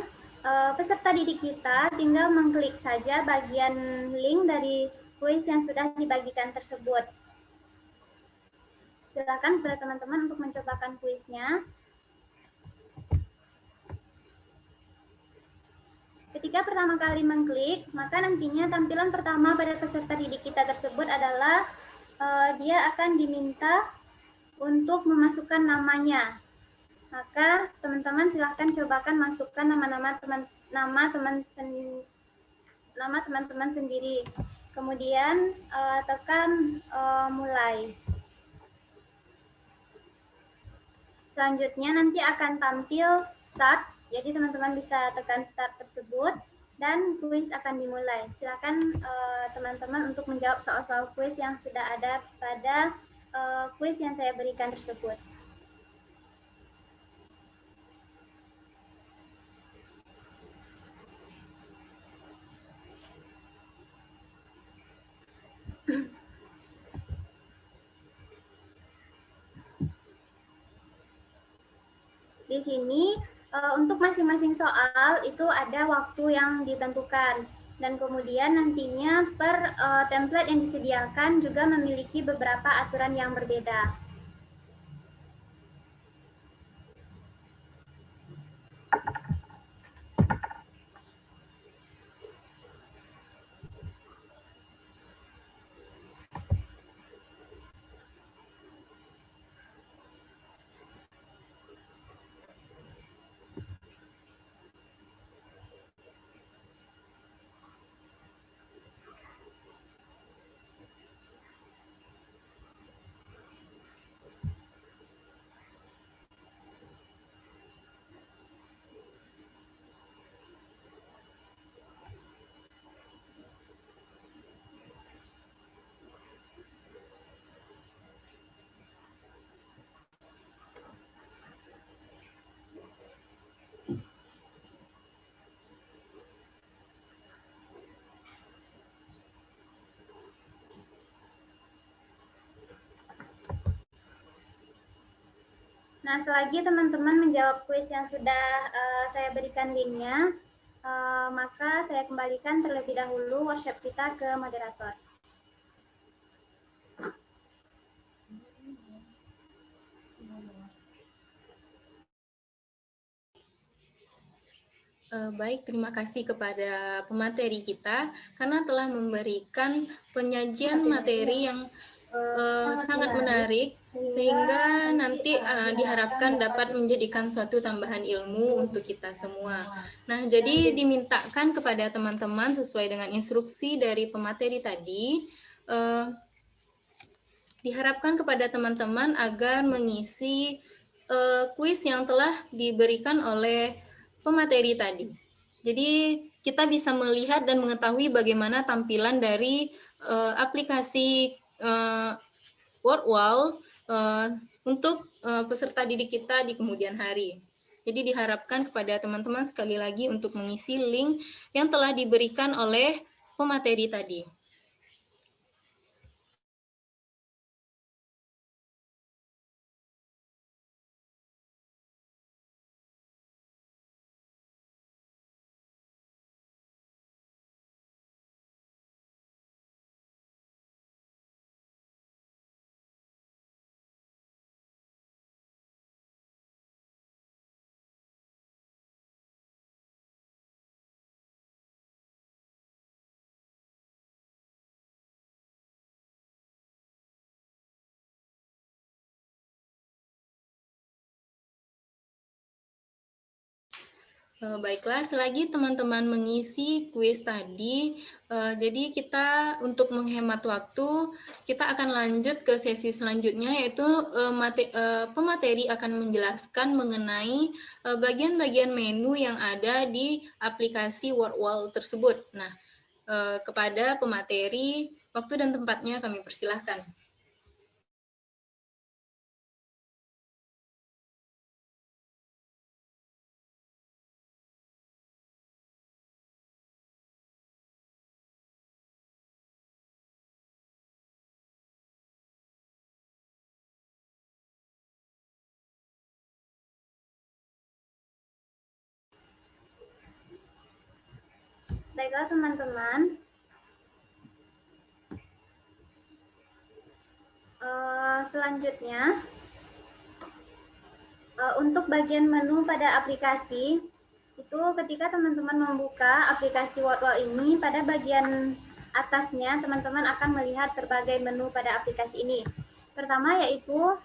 peserta didik kita tinggal mengklik saja bagian link dari kuis yang sudah dibagikan tersebut. Silakan kepada teman-teman untuk mencobakan kuisnya. Ketika pertama kali mengklik, maka nantinya tampilan pertama pada peserta didik kita tersebut adalah dia akan diminta untuk memasukkan namanya. Maka teman-teman silahkan cobakan masukkan nama teman-teman sendiri. Kemudian tekan mulai. Selanjutnya nanti akan tampil start, jadi teman-teman bisa tekan start tersebut dan kuis akan dimulai. Silakan teman-teman untuk menjawab soal-soal kuis yang sudah ada pada kuis yang saya berikan tersebut. Di sini untuk masing-masing soal itu ada waktu yang ditentukan dan kemudian nantinya per template yang disediakan juga memiliki beberapa aturan yang berbeda. Nah, selagi teman-teman menjawab kuis yang sudah saya berikan linknya, maka saya kembalikan terlebih dahulu workshop kita ke moderator. Baik, terima kasih kepada pemateri kita karena telah memberikan penyajian materi yang sangat menarik sehingga nanti diharapkan dapat menjadikan suatu tambahan ilmu untuk kita semua. Nah, jadi dimintakan kepada teman-teman sesuai dengan instruksi dari pemateri tadi, diharapkan kepada teman-teman agar mengisi kuis yang telah diberikan oleh pemateri tadi. Jadi kita bisa melihat dan mengetahui bagaimana tampilan dari aplikasi WordWall untuk peserta didik kita di kemudian hari. Jadi diharapkan kepada teman-teman sekali lagi untuk mengisi link yang telah diberikan oleh pemateri tadi. Baiklah, selagi teman-teman mengisi kuis tadi, jadi kita untuk menghemat waktu, kita akan lanjut ke sesi selanjutnya, yaitu pemateri akan menjelaskan mengenai bagian-bagian menu yang ada di aplikasi WordWall tersebut. Nah, kepada pemateri, waktu dan tempatnya kami persilahkan. Baiklah teman-teman, selanjutnya untuk bagian menu pada aplikasi, itu ketika teman-teman membuka aplikasi WordWall ini, pada bagian atasnya teman-teman akan melihat berbagai menu pada aplikasi ini. Pertama yaitu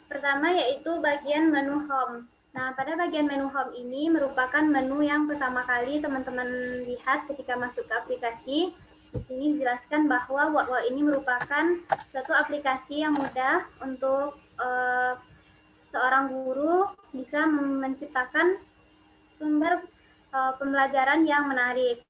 pertama yaitu bagian menu home. Nah, pada bagian menu home ini merupakan menu yang pertama kali teman-teman lihat ketika masuk ke aplikasi. Di sini dijelaskan bahwa WordWall ini merupakan suatu aplikasi yang mudah untuk seorang guru bisa menciptakan sumber pembelajaran yang menarik.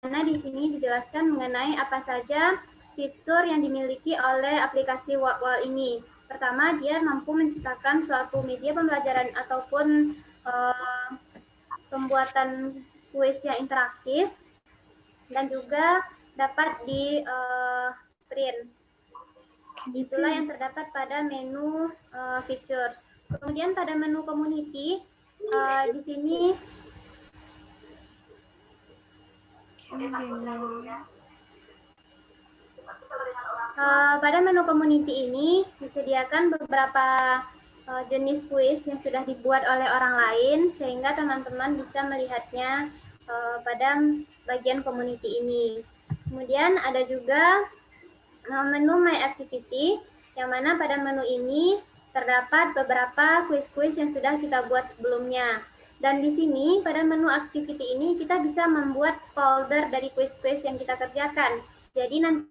Karena di sini dijelaskan mengenai apa saja fitur yang dimiliki oleh aplikasi WordWall ini. Pertama, dia mampu menciptakan suatu media pembelajaran ataupun pembuatan kuis yang interaktif dan juga dapat di print. Itulah yang terdapat pada menu features. Kemudian pada menu community, di sini pada menu community ini disediakan beberapa jenis kuis yang sudah dibuat oleh orang lain sehingga teman-teman bisa melihatnya pada bagian community ini. Kemudian ada juga menu My Activity yang mana pada menu ini terdapat beberapa kuis-kuis yang sudah kita buat sebelumnya. Dan di sini pada menu activity ini kita bisa membuat folder dari kuis-kuis yang kita kerjakan. Jadi nanti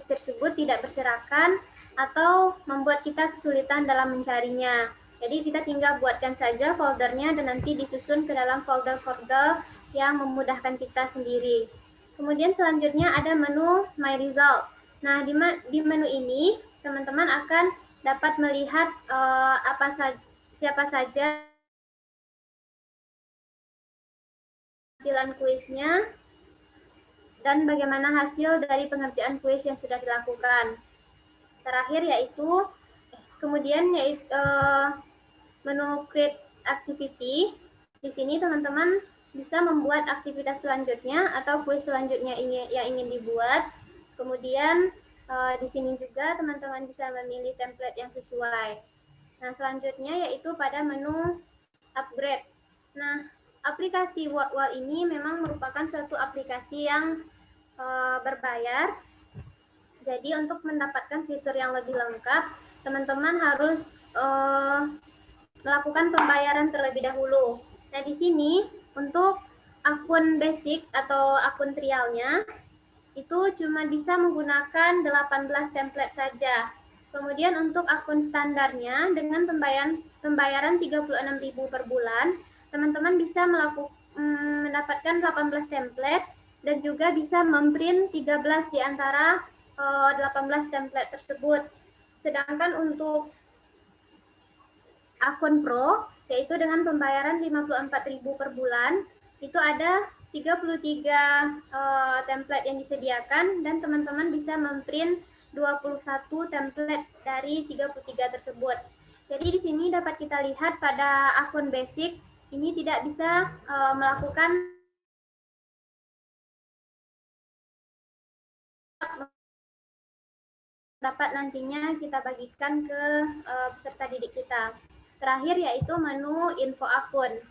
tersebut tidak berserakan atau membuat kita kesulitan dalam mencarinya. Jadi kita tinggal buatkan saja foldernya dan nanti disusun ke dalam folder-folder yang memudahkan kita sendiri. Kemudian selanjutnya ada menu My Result. Nah, di menu ini teman-teman akan dapat melihat siapa saja tampilan kuisnya dan bagaimana hasil dari pengerjaan kuis yang sudah dilakukan. Terakhir yaitu menu Create Activity. Di sini teman-teman bisa membuat aktivitas selanjutnya atau kuis selanjutnya yang ingin dibuat. Kemudian di sini juga teman-teman bisa memilih template yang sesuai. Nah, selanjutnya yaitu pada menu Upgrade. Nah, aplikasi WordWall ini memang merupakan suatu aplikasi yang berbayar. Jadi untuk mendapatkan fitur yang lebih lengkap, teman-teman harus melakukan pembayaran terlebih dahulu. Nah, di sini untuk akun basic atau akun trialnya itu cuma bisa menggunakan 18 template saja. Kemudian untuk akun standarnya dengan pembayaran 36.000 per bulan, teman-teman bisa mendapatkan 18 template dan juga bisa memprint 13 di antara 18 template tersebut. Sedangkan untuk akun Pro, yaitu dengan pembayaran 54.000 per bulan, itu ada 33 template yang disediakan dan teman-teman bisa memprint 21 template dari 33 tersebut. Jadi di sini dapat kita lihat pada akun basic ini tidak bisa melakukan dapat nantinya kita bagikan ke peserta didik kita. Terakhir yaitu menu info akun.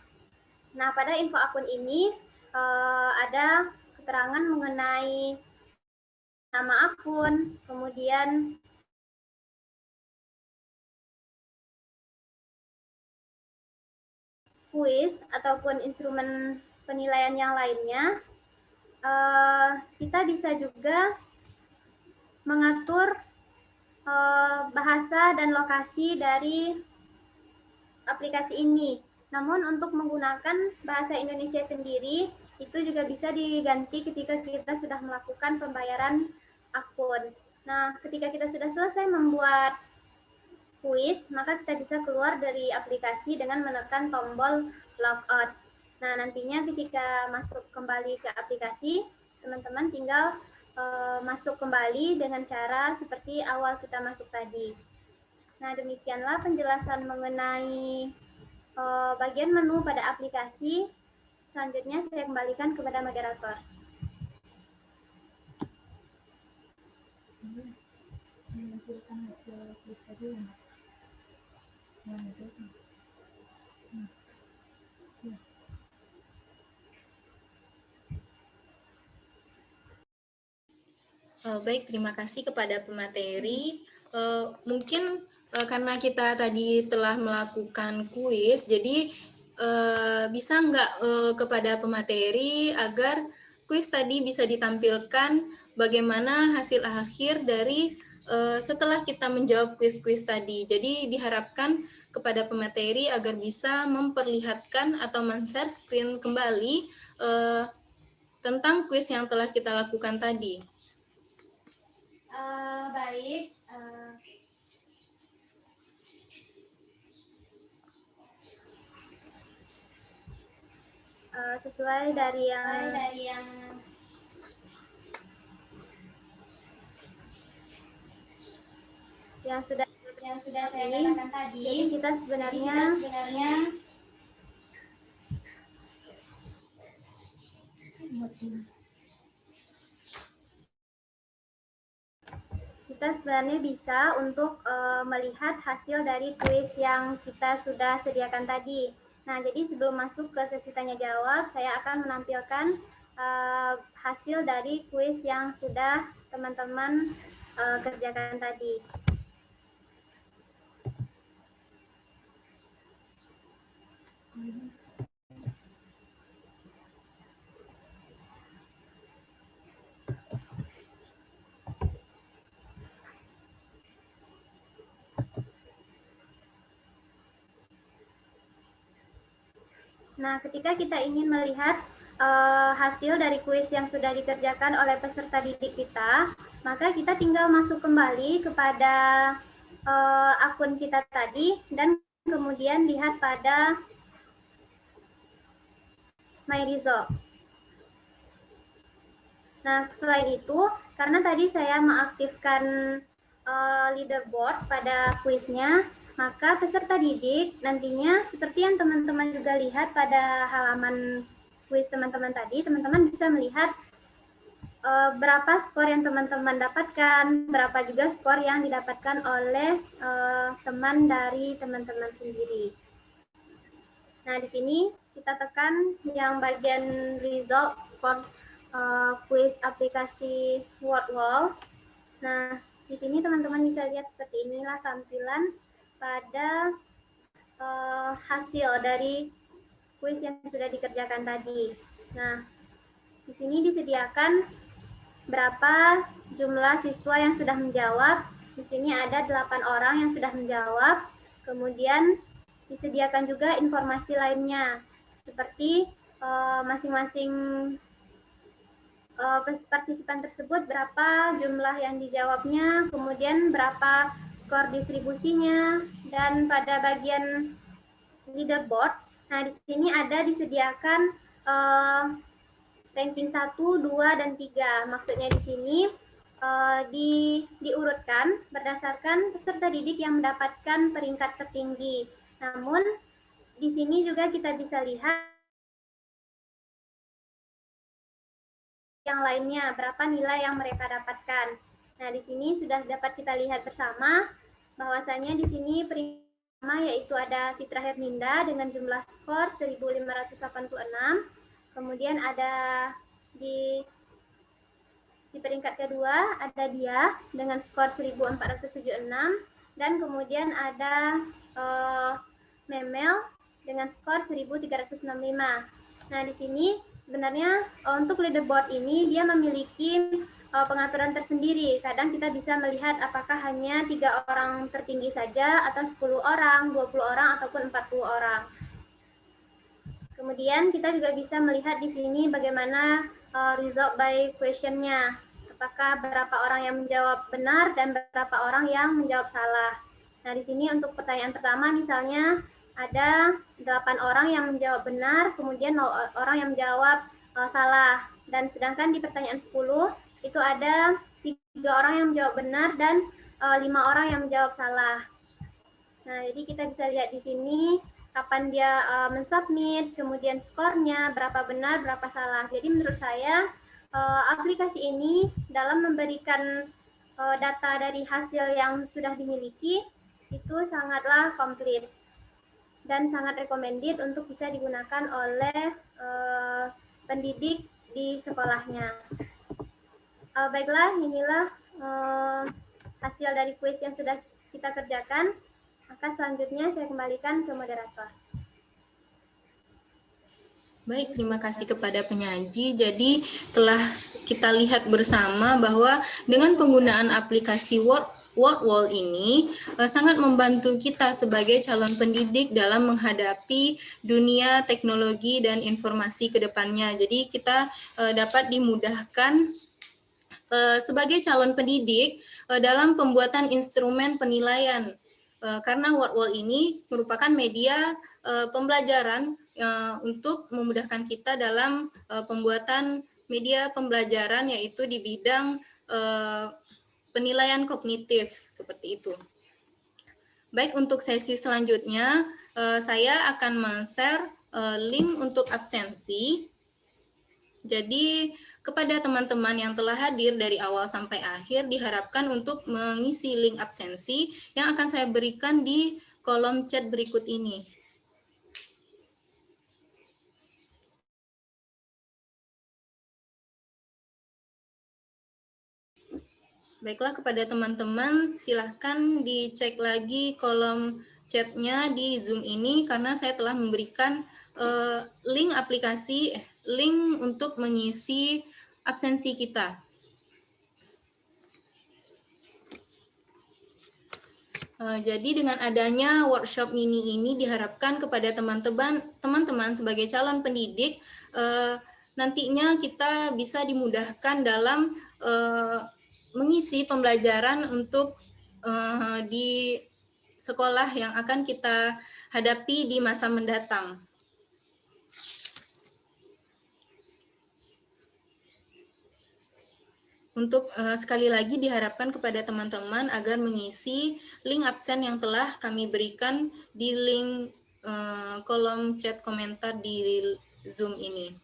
Nah, pada info akun ini ada keterangan mengenai nama akun, kemudian kuis ataupun instrumen penilaian yang lainnya. Kita bisa juga mengatur bahasa dan lokasi dari aplikasi ini. Namun untuk menggunakan bahasa Indonesia sendiri, itu juga bisa diganti ketika kita sudah melakukan pembayaran akun. Nah, ketika kita sudah selesai membuat kuis, maka kita bisa keluar dari aplikasi dengan menekan tombol logout. Nah, nantinya ketika masuk kembali ke aplikasi, teman-teman tinggal masuk kembali dengan cara seperti awal kita masuk tadi. Nah, demikianlah penjelasan mengenai bagian menu pada aplikasi. Selanjutnya saya kembalikan kepada moderator. Baik, terima kasih kepada pemateri. Mungkin karena kita tadi telah melakukan kuis, jadi bisa nggak kepada pemateri agar kuis tadi bisa ditampilkan bagaimana hasil akhir dari setelah kita menjawab kuis-kuis tadi. Jadi diharapkan kepada pemateri agar bisa memperlihatkan atau men-share screen kembali tentang kuis yang telah kita lakukan tadi. Baik. Sesuai dari yang sudah saya katakan tadi, jadi kita sebenarnya bisa untuk melihat hasil dari kuis yang kita sudah sediakan tadi. Nah, jadi sebelum masuk ke sesi tanya jawab, saya akan menampilkan hasil dari kuis yang sudah teman-teman kerjakan tadi. Nah, ketika kita ingin melihat hasil dari kuis yang sudah dikerjakan oleh peserta didik kita, maka kita tinggal masuk kembali kepada akun kita tadi dan kemudian lihat pada My Result. Nah, selain itu, karena tadi saya mengaktifkan leaderboard pada kuisnya, maka peserta didik nantinya seperti yang teman-teman juga lihat pada halaman kuis teman-teman tadi, teman-teman bisa melihat berapa skor yang teman-teman dapatkan, berapa juga skor yang didapatkan oleh teman dari teman-teman sendiri. Nah, di sini kita tekan yang bagian result for quiz aplikasi WordWall. Nah, di sini teman-teman bisa lihat seperti inilah tampilan pada hasil dari kuis yang sudah dikerjakan tadi. Nah, di sini disediakan berapa jumlah siswa yang sudah menjawab. Di sini ada 8 orang yang sudah menjawab. Kemudian disediakan juga informasi lainnya, seperti masing-masing partisipan tersebut berapa jumlah yang dijawabnya, kemudian berapa skor distribusinya, dan pada bagian leaderboard, nah di sini ada disediakan ranking 1, 2, dan 3. Maksudnya di sini diurutkan berdasarkan peserta didik yang mendapatkan peringkat tertinggi. Namun di sini juga kita bisa lihat yang lainnya, berapa nilai yang mereka dapatkan. Nah, di sini sudah dapat kita lihat bersama bahwasanya di sini peringkat pertama yaitu ada Fitra Herninda dengan jumlah skor 1586. Kemudian ada di peringkat kedua ada dia dengan skor 1476 dan kemudian ada Memel dengan skor 1365. Nah, di sini sebenarnya untuk leaderboard ini dia memiliki pengaturan tersendiri. Kadang kita bisa melihat apakah hanya 3 orang tertinggi saja atau 10 orang, 20 orang ataupun 40 orang. Kemudian kita juga bisa melihat di sini bagaimana result by question-nya. Apakah berapa orang yang menjawab benar dan berapa orang yang menjawab salah. Nah, di sini untuk pertanyaan pertama misalnya ada 8 orang yang menjawab benar, kemudian 0 orang yang menjawab salah. Dan sedangkan di pertanyaan 10 itu ada 3 orang yang menjawab benar dan 5 orang yang menjawab salah. Nah, jadi kita bisa lihat di sini kapan dia mensubmit, kemudian skornya, berapa benar, berapa salah. Jadi menurut saya aplikasi ini dalam memberikan data dari hasil yang sudah dimiliki itu sangatlah komplit dan sangat recommended untuk bisa digunakan oleh pendidik di sekolahnya. Baiklah, inilah hasil dari kuis yang sudah kita kerjakan. Maka selanjutnya saya kembalikan ke moderator. Baik, terima kasih kepada penyaji. Jadi telah kita lihat bersama bahwa dengan penggunaan aplikasi WordWall ini sangat membantu kita sebagai calon pendidik dalam menghadapi dunia teknologi dan informasi ke depannya. Jadi kita dapat dimudahkan sebagai calon pendidik dalam pembuatan instrumen penilaian. Karena WordWall ini merupakan media pembelajaran untuk memudahkan kita dalam pembuatan media pembelajaran yaitu di bidang penilaian kognitif seperti itu. Baik, untuk sesi selanjutnya saya akan men-share link untuk absensi. Jadi kepada teman-teman yang telah hadir dari awal sampai akhir diharapkan untuk mengisi link absensi yang akan saya berikan di kolom chat berikut ini. Baiklah, kepada teman-teman silahkan dicek lagi kolom chatnya di Zoom ini karena saya telah memberikan link aplikasi, link untuk mengisi absensi kita. Jadi dengan adanya workshop mini ini diharapkan kepada teman-teman sebagai calon pendidik, nantinya kita bisa dimudahkan dalam mengisi pembelajaran untuk di sekolah yang akan kita hadapi di masa mendatang. Untuk sekali lagi diharapkan kepada teman-teman agar mengisi link absen yang telah kami berikan di link kolom chat komentar di Zoom ini.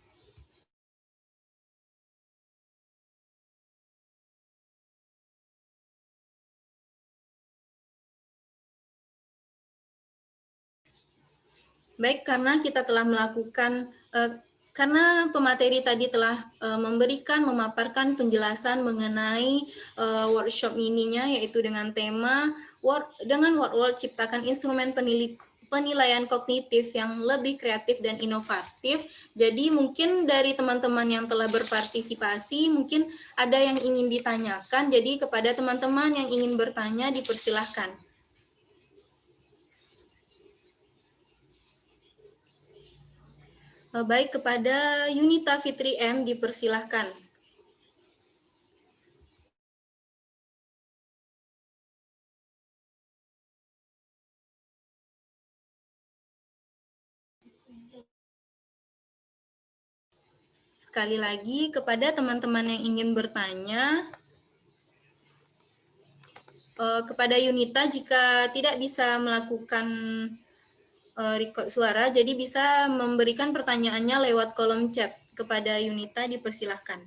Baik, karena kita telah melakukan karena pemateri tadi telah memaparkan penjelasan mengenai workshop mininya, yaitu dengan tema dengan WordWall ciptakan instrumen penilaian kognitif yang lebih kreatif dan inovatif. Jadi mungkin dari teman-teman yang telah berpartisipasi, mungkin ada yang ingin ditanyakan. Jadi kepada teman-teman yang ingin bertanya, dipersilahkan. Baik, kepada Yunita Fitri M, dipersilahkan. Sekali lagi, kepada teman-teman yang ingin bertanya, kepada Yunita, jika tidak bisa melakukan record suara, jadi bisa memberikan pertanyaannya lewat kolom chat. Kepada Yunita, dipersilahkan.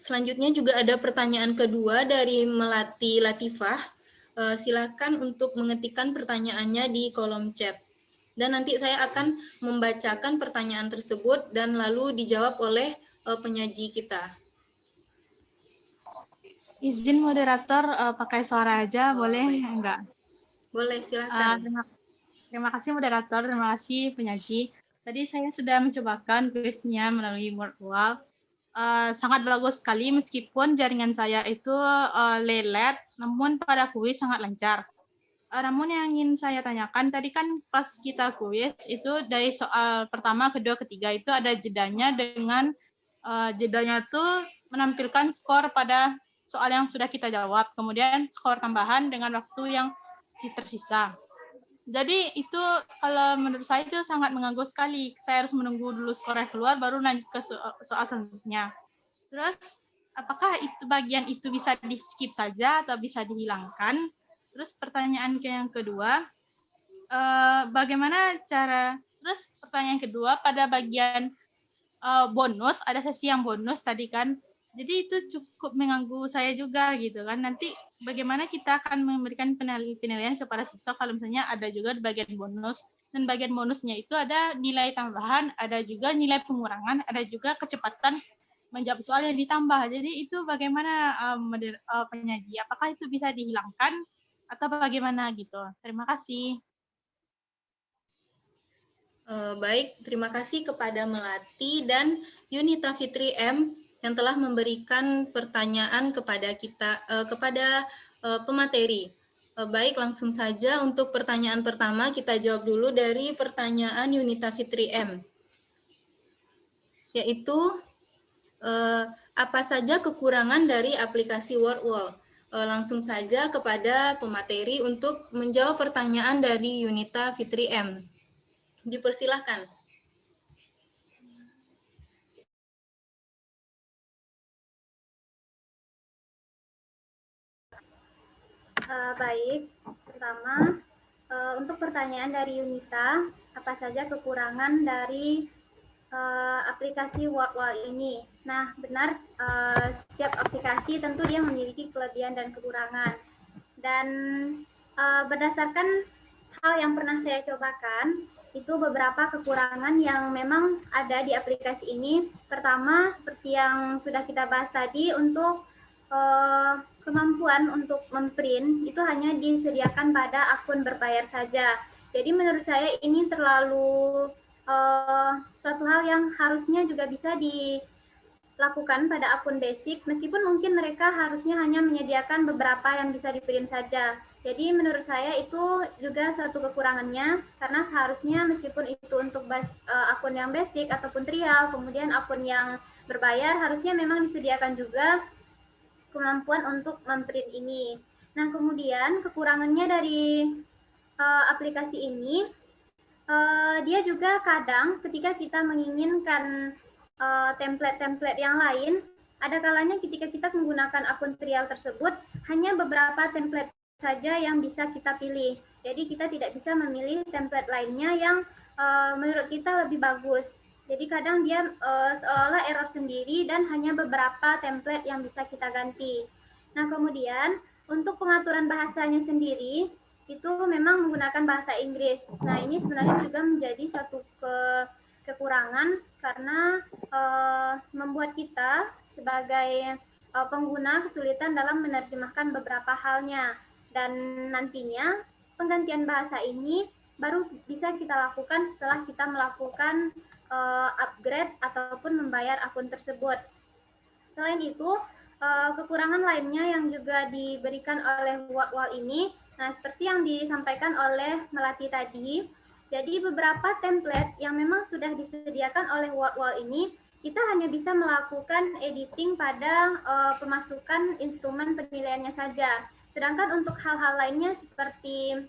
Selanjutnya juga ada pertanyaan kedua dari Melati Latifah. Silakan untuk mengetikkan pertanyaannya di kolom chat. Dan nanti saya akan membacakan pertanyaan tersebut dan lalu dijawab oleh penyaji kita. Izin moderator pakai suara aja, boleh enggak? Boleh, silakan. Terima kasih moderator, terima kasih penyaji. Tadi saya sudah mencobakan kuisnya melalui WordWall. Sangat bagus sekali meskipun jaringan saya itu lelet, namun pada kuis sangat lancar. Namun yang ingin saya tanyakan, tadi kan pas kita kuis itu dari soal pertama, kedua, ketiga itu ada jedanya dengan jedanya itu menampilkan skor pada soal yang sudah kita jawab, kemudian skor tambahan dengan waktu yang tersisa. Jadi itu kalau menurut saya itu sangat mengganggu sekali. Saya harus menunggu dulu skornya keluar baru lanjut ke soal selanjutnya. Terus apakah itu bagian itu bisa di skip saja atau bisa dihilangkan? Terus pertanyaan yang kedua, bagaimana cara? Terus pertanyaan kedua pada bagian bonus, ada sesi yang bonus tadi kan. Jadi itu cukup mengganggu saya juga gitu kan. Nanti bagaimana kita akan memberikan penilaian kepada siswa kalau misalnya ada juga di bagian bonus, dan bagian bonusnya itu ada nilai tambahan, ada juga nilai pengurangan, ada juga kecepatan menjawab soal yang ditambah. Jadi itu bagaimana penyaji, apakah itu bisa dihilangkan atau bagaimana gitu. Terima kasih. Baik, terima kasih kepada Melati dan Yunita Fitri M yang telah memberikan pertanyaan kepada kita, kepada pemateri. Baik, langsung saja untuk pertanyaan pertama kita jawab dulu dari pertanyaan Yunita Fitri M, yaitu apa saja kekurangan dari aplikasi WordWall. Langsung saja kepada pemateri untuk menjawab pertanyaan dari Yunita Fitri M. Dipersilahkan. Baik, pertama untuk pertanyaan dari Yunita, apa saja kekurangan dari aplikasi WordWall ini? Nah, benar, setiap aplikasi tentu dia memiliki kelebihan dan kekurangan. Dan berdasarkan hal yang pernah saya cobakan, itu beberapa kekurangan yang memang ada di aplikasi ini. Pertama, seperti yang sudah kita bahas tadi, untuk kemampuan untuk memprint itu hanya disediakan pada akun berbayar saja. Jadi menurut saya ini terlalu suatu hal yang harusnya juga bisa dilakukan pada akun basic, meskipun mungkin mereka harusnya hanya menyediakan beberapa yang bisa di-print saja. Jadi menurut saya itu juga satu kekurangannya, karena seharusnya meskipun itu untuk akun yang basic ataupun trial, kemudian akun yang berbayar, harusnya memang disediakan juga kemampuan untuk memprint ini. Nah, kemudian kekurangannya dari aplikasi ini, dia juga kadang ketika kita menginginkan template-template yang lain, ada kalanya ketika kita menggunakan akun trial tersebut, hanya beberapa template saja yang bisa kita pilih. Jadi kita tidak bisa memilih template lainnya yang menurut kita lebih bagus. Jadi kadang dia seolah-olah error sendiri dan hanya beberapa template yang bisa kita ganti. Nah, kemudian untuk pengaturan bahasanya sendiri, itu memang menggunakan bahasa Inggris. Nah, ini sebenarnya juga menjadi suatu kekurangan karena membuat kita sebagai pengguna kesulitan dalam menerjemahkan beberapa halnya. Dan nantinya penggantian bahasa ini baru bisa kita lakukan setelah kita melakukan upgrade ataupun membayar akun tersebut. Selain itu, kekurangan lainnya yang juga diberikan oleh Wordwall ini, nah seperti yang disampaikan oleh Melati tadi, jadi beberapa template yang memang sudah disediakan oleh Wordwall ini, kita hanya bisa melakukan editing pada pemasukan instrumen penilaiannya saja. Sedangkan untuk hal-hal lainnya seperti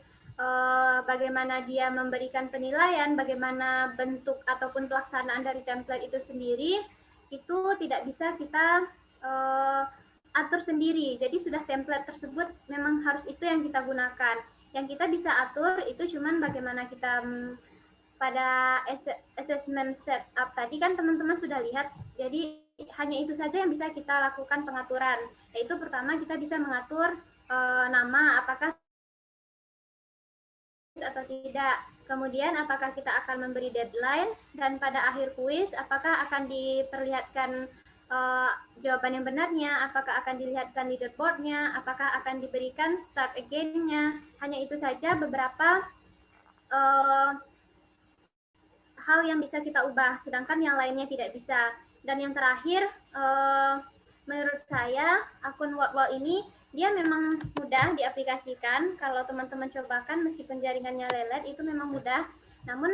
bagaimana dia memberikan penilaian, bagaimana bentuk ataupun pelaksanaan dari template itu sendiri, itu tidak bisa kita atur sendiri. Jadi sudah template tersebut memang harus itu yang kita gunakan. Yang kita bisa atur itu cuman bagaimana kita pada assessment setup tadi kan teman-teman sudah lihat. Jadi hanya itu saja yang bisa kita lakukan pengaturan. Yaitu pertama kita bisa mengatur nama, apakah atau tidak. Kemudian apakah kita akan memberi deadline, dan pada akhir kuis apakah akan diperlihatkan jawaban yang benarnya, apakah akan dilihatkan leaderboardnya, apakah akan diberikan start again-nya. Hanya itu saja beberapa hal yang bisa kita ubah, sedangkan yang lainnya tidak bisa. Dan yang terakhir, menurut saya akun Wordwall ini dia memang mudah diaplikasikan. Kalau teman-teman cobakan, meskipun jaringannya lelet, itu memang mudah. Namun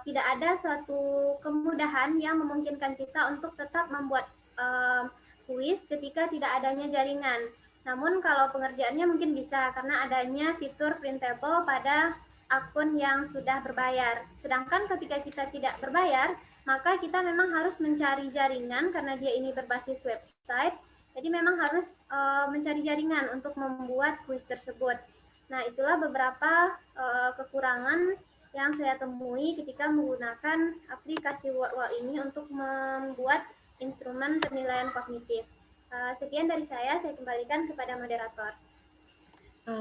tidak ada suatu kemudahan yang memungkinkan kita untuk tetap membuat kuis ketika tidak adanya jaringan. Namun kalau pengerjaannya mungkin bisa, karena adanya fitur printable pada akun yang sudah berbayar. Sedangkan ketika kita tidak berbayar, maka kita memang harus mencari jaringan karena dia ini berbasis website. Jadi memang harus mencari jaringan untuk membuat kuis tersebut. Nah, itulah beberapa kekurangan yang saya temui ketika menggunakan aplikasi Wordwall ini untuk membuat instrumen penilaian kognitif. Sekian dari saya kembalikan kepada moderator.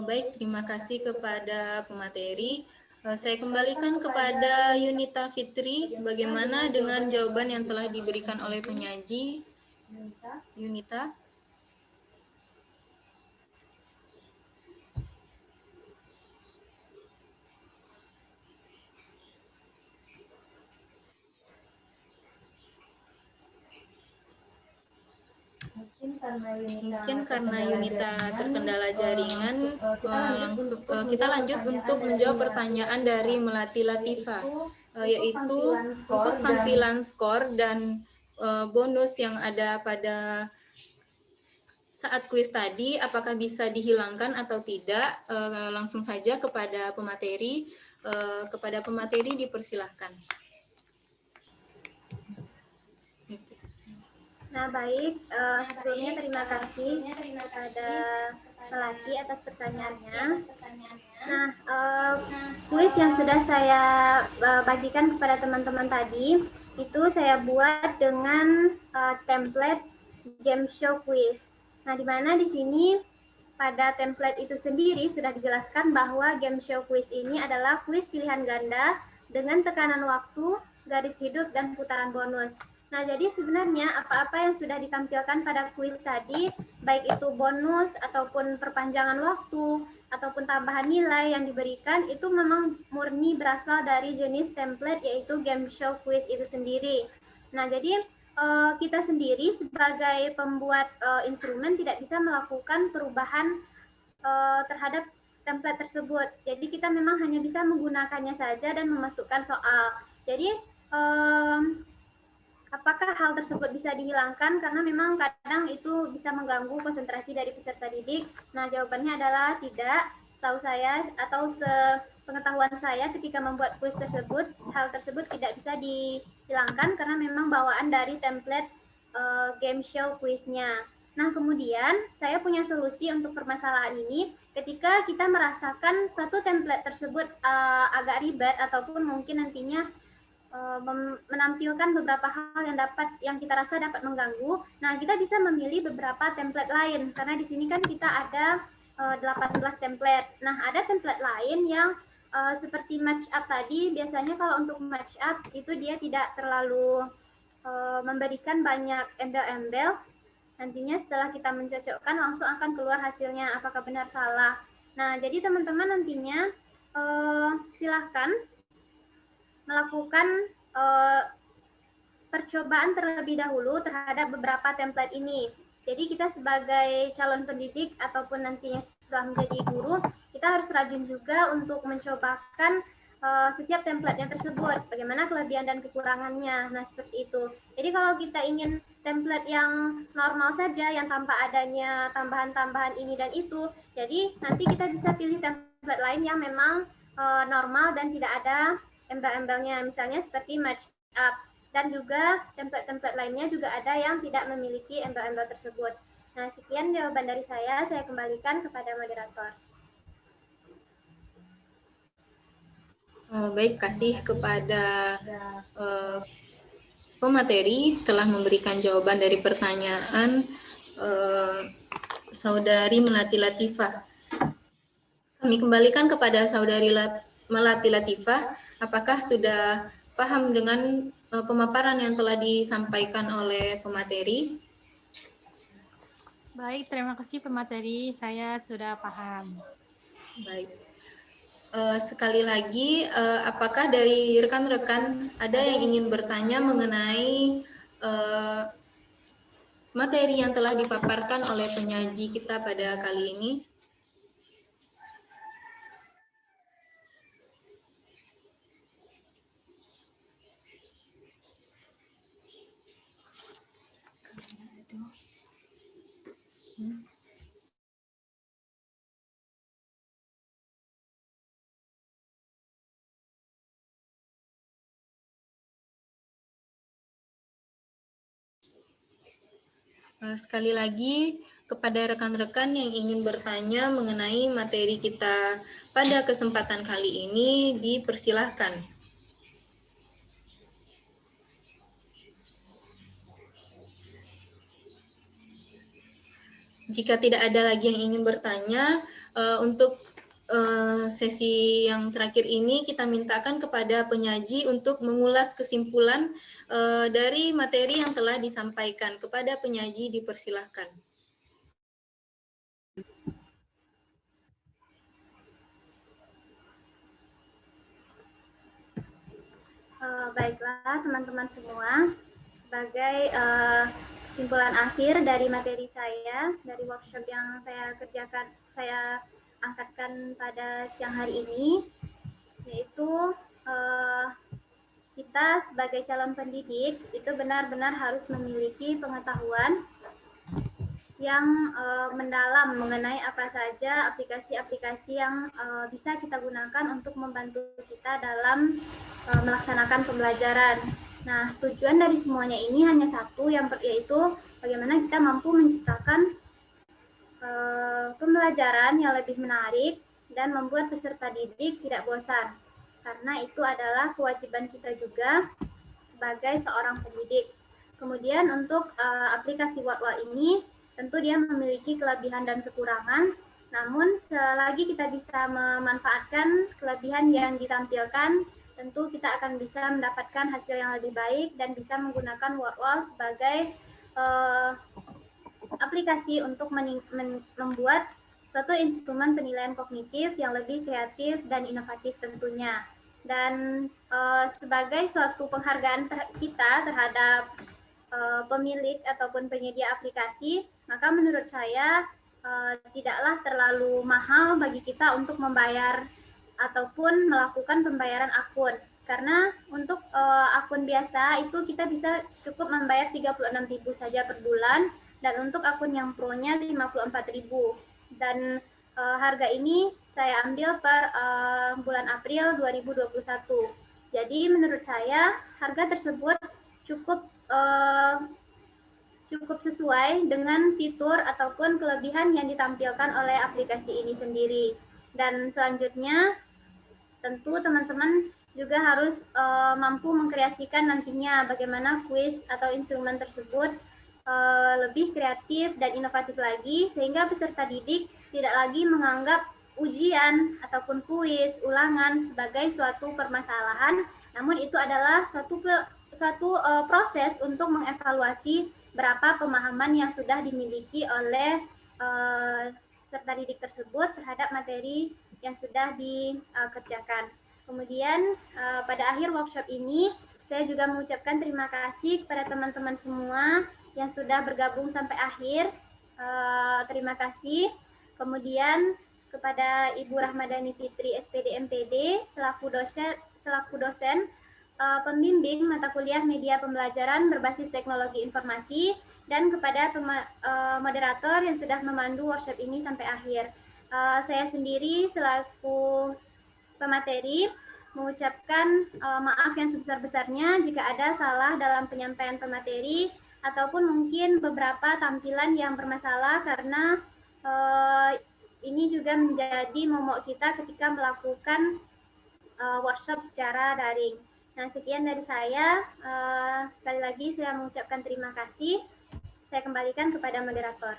Baik, terima kasih kepada pemateri. Saya kembalikan kepada Yunita Fitri. Bagaimana dengan jawaban yang telah diberikan oleh penyaji? Yunita? Mungkin karena Yunita terkendala jaringan, kita lanjut untuk menjawab pertanyaan dari Melati Latifa, yaitu untuk tampilan skor dan bonus yang ada pada saat kuis tadi, apakah bisa dihilangkan atau tidak? Langsung saja kepada pemateri. Kepada pemateri dipersilahkan. Nah, baik, sebelumnya terima kasih kepada Melati atas pertanyaannya. Nah, kuis yang sudah saya bagikan kepada teman-teman tadi, itu saya buat dengan template game show quiz. Nah, di mana di sini pada template itu sendiri sudah dijelaskan bahwa game show quiz ini adalah kuis pilihan ganda dengan tekanan waktu, garis hidup, dan putaran bonus. Nah, jadi sebenarnya apa-apa yang sudah ditampilkan pada kuis tadi, baik itu bonus ataupun perpanjangan waktu, ataupun tambahan nilai yang diberikan, itu memang murni berasal dari jenis template, yaitu game show quiz itu sendiri. Nah, jadi kita sendiri sebagai pembuat instrumen tidak bisa melakukan perubahan terhadap template tersebut. Jadi kita memang hanya bisa menggunakannya saja dan memasukkan soal. Jadi apakah hal tersebut bisa dihilangkan? Karena memang kadang itu bisa mengganggu konsentrasi dari peserta didik. Nah, jawabannya adalah tidak. Setahu saya atau sepengetahuan saya ketika membuat kuis tersebut, hal tersebut tidak bisa dihilangkan karena memang bawaan dari template game show kuisnya. Nah, kemudian saya punya solusi untuk permasalahan ini ketika kita merasakan suatu template tersebut agak ribet ataupun mungkin nantinya menampilkan beberapa hal yang kita rasa dapat mengganggu. Nah, kita bisa memilih beberapa template lain karena di sini kan kita ada 18 template. Nah, ada template lain yang seperti match up tadi, biasanya kalau untuk match up itu dia tidak terlalu memberikan banyak embel-embel. Nantinya setelah kita mencocokkan langsung akan keluar hasilnya apakah benar salah. Nah, jadi teman-teman nantinya silahkan melakukan percobaan terlebih dahulu terhadap beberapa template ini. Jadi kita sebagai calon pendidik ataupun nantinya setelah menjadi guru, kita harus rajin juga untuk mencobakan setiap template-nya tersebut, bagaimana kelebihan dan kekurangannya. Nah, seperti itu. Jadi kalau kita ingin template yang normal saja, yang tanpa adanya tambahan-tambahan ini dan itu, jadi nanti kita bisa pilih template lain yang memang normal dan tidak ada embel-embelnya, misalnya seperti match up. Dan juga template-template lainnya juga ada yang tidak memiliki embel-embel tersebut. Nah, sekian jawaban dari saya kembalikan kepada moderator. Baik, kasih kepada pemateri telah memberikan jawaban dari pertanyaan Saudari Melati Latifah. Kami kembalikan kepada Saudari Melati Latifah, apakah sudah paham dengan pemaparan yang telah disampaikan oleh pemateri? Baik, terima kasih pemateri. Saya sudah paham. Baik. Sekali lagi, apakah dari rekan-rekan ada yang ingin bertanya mengenai materi yang telah dipaparkan oleh penyaji kita pada kali ini? Sekali lagi, kepada rekan-rekan yang ingin bertanya mengenai materi kita pada kesempatan kali ini, dipersilahkan. Jika tidak ada lagi yang ingin bertanya, untuk sesi yang terakhir ini kita mintakan kepada penyaji untuk mengulas kesimpulan dari materi yang telah disampaikan. Kepada penyaji dipersilahkan. Baiklah teman-teman semua, sebagai kesimpulan akhir dari materi saya, dari workshop yang saya angkatkan pada siang hari ini, yaitu kita sebagai calon pendidik itu benar-benar harus memiliki pengetahuan yang mendalam mengenai apa saja aplikasi-aplikasi yang bisa kita gunakan untuk membantu kita dalam melaksanakan pembelajaran. Nah, tujuan dari semuanya ini hanya satu, yaitu bagaimana kita mampu menciptakan pembelajaran yang lebih menarik dan membuat peserta didik tidak bosan. Karena itu adalah kewajiban kita juga sebagai seorang pendidik. Kemudian untuk aplikasi Watwal ini, tentu dia memiliki kelebihan dan kekurangan. Namun selagi kita bisa memanfaatkan kelebihan yang ditampilkan, tentu kita akan bisa mendapatkan hasil yang lebih baik dan bisa menggunakan WordWall sebagai aplikasi untuk membuat suatu instrumen penilaian kognitif yang lebih kreatif dan inovatif tentunya. Dan sebagai suatu penghargaan kita terhadap pemilik ataupun penyedia aplikasi, maka menurut saya tidaklah terlalu mahal bagi kita untuk membayar ataupun melakukan pembayaran akun. Karena untuk akun biasa itu kita bisa cukup membayar 36.000 saja per bulan, dan untuk akun yang pro-nya 54.000. Dan harga ini saya ambil per bulan April 2021. Jadi menurut saya harga tersebut cukup sesuai dengan fitur ataupun kelebihan yang ditampilkan oleh aplikasi ini sendiri. Dan selanjutnya tentu teman-teman juga harus mampu mengkreasikan nantinya bagaimana kuis atau instrumen tersebut lebih kreatif dan inovatif lagi, sehingga peserta didik tidak lagi menganggap ujian ataupun kuis ulangan sebagai suatu permasalahan, namun itu adalah suatu proses untuk mengevaluasi berapa pemahaman yang sudah dimiliki oleh peserta didik tersebut terhadap materi yang sudah dikerjakan. Kemudian pada akhir workshop ini saya juga mengucapkan terima kasih kepada teman-teman semua yang sudah bergabung sampai akhir. Terima kasih. Kemudian kepada Ibu Rahmadani Fitri SPD MPD selaku dosen pembimbing mata kuliah media pembelajaran berbasis teknologi informasi, dan kepada moderator yang sudah memandu workshop ini sampai akhir. Saya sendiri selaku pemateri mengucapkan maaf yang sebesar-besarnya jika ada salah dalam penyampaian pemateri ataupun mungkin beberapa tampilan yang bermasalah, karena ini juga menjadi momok kita ketika melakukan workshop secara daring. Nah, sekian dari saya. Sekali lagi saya mengucapkan terima kasih. Saya kembalikan kepada moderator.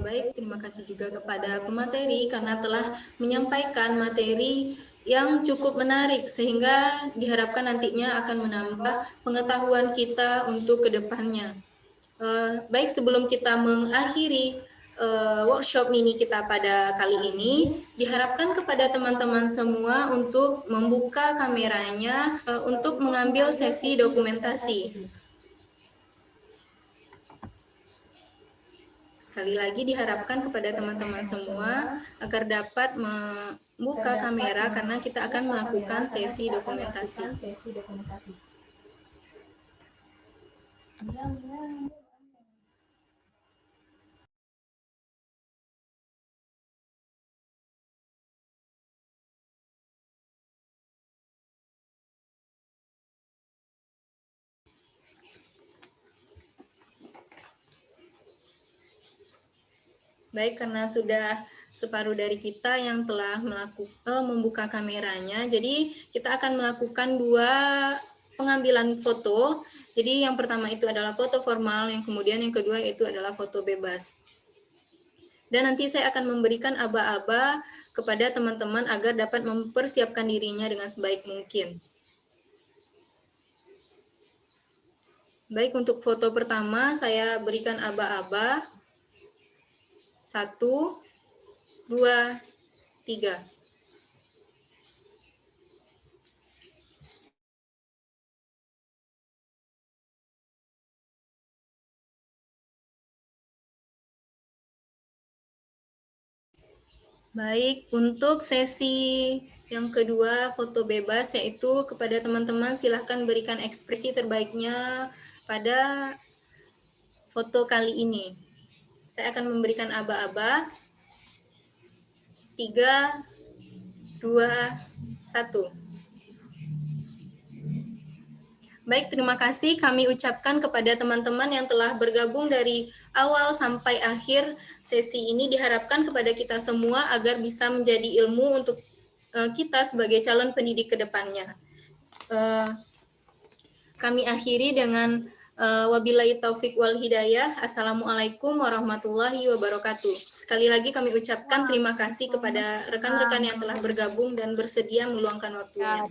Baik, terima kasih juga kepada pemateri karena telah menyampaikan materi yang cukup menarik sehingga diharapkan nantinya akan menambah pengetahuan kita untuk kedepannya. Baik, sebelum kita mengakhiri workshop mini kita pada kali ini, diharapkan kepada teman-teman semua untuk membuka kameranya untuk mengambil sesi dokumentasi. Sekali lagi diharapkan kepada teman-teman semua agar dapat membuka kamera karena kita akan melakukan sesi dokumentasi. Baik, karena sudah separuh dari kita yang telah membuka kameranya, jadi kita akan melakukan 2 pengambilan foto. Jadi yang pertama itu adalah foto formal, yang kemudian yang kedua itu adalah foto bebas. Dan nanti saya akan memberikan aba-aba kepada teman-teman agar dapat mempersiapkan dirinya dengan sebaik mungkin. Baik, untuk foto pertama saya berikan aba-aba. 1, 2, 3. Baik, untuk sesi yang kedua, foto bebas, yaitu kepada teman-teman silahkan berikan ekspresi terbaiknya pada foto kali ini. Saya akan memberikan aba-aba. 3, 2, 1. Baik, terima kasih kami ucapkan kepada teman-teman yang telah bergabung dari awal sampai akhir sesi ini. Diharapkan kepada kita semua agar bisa menjadi ilmu untuk kita sebagai calon pendidik ke depannya. Kami akhiri dengan Wabillahi taufik wal hidayah. Assalamualaikum warahmatullahi wabarakatuh. Sekali lagi kami ucapkan terima kasih kepada rekan-rekan yang telah bergabung dan bersedia meluangkan waktunya.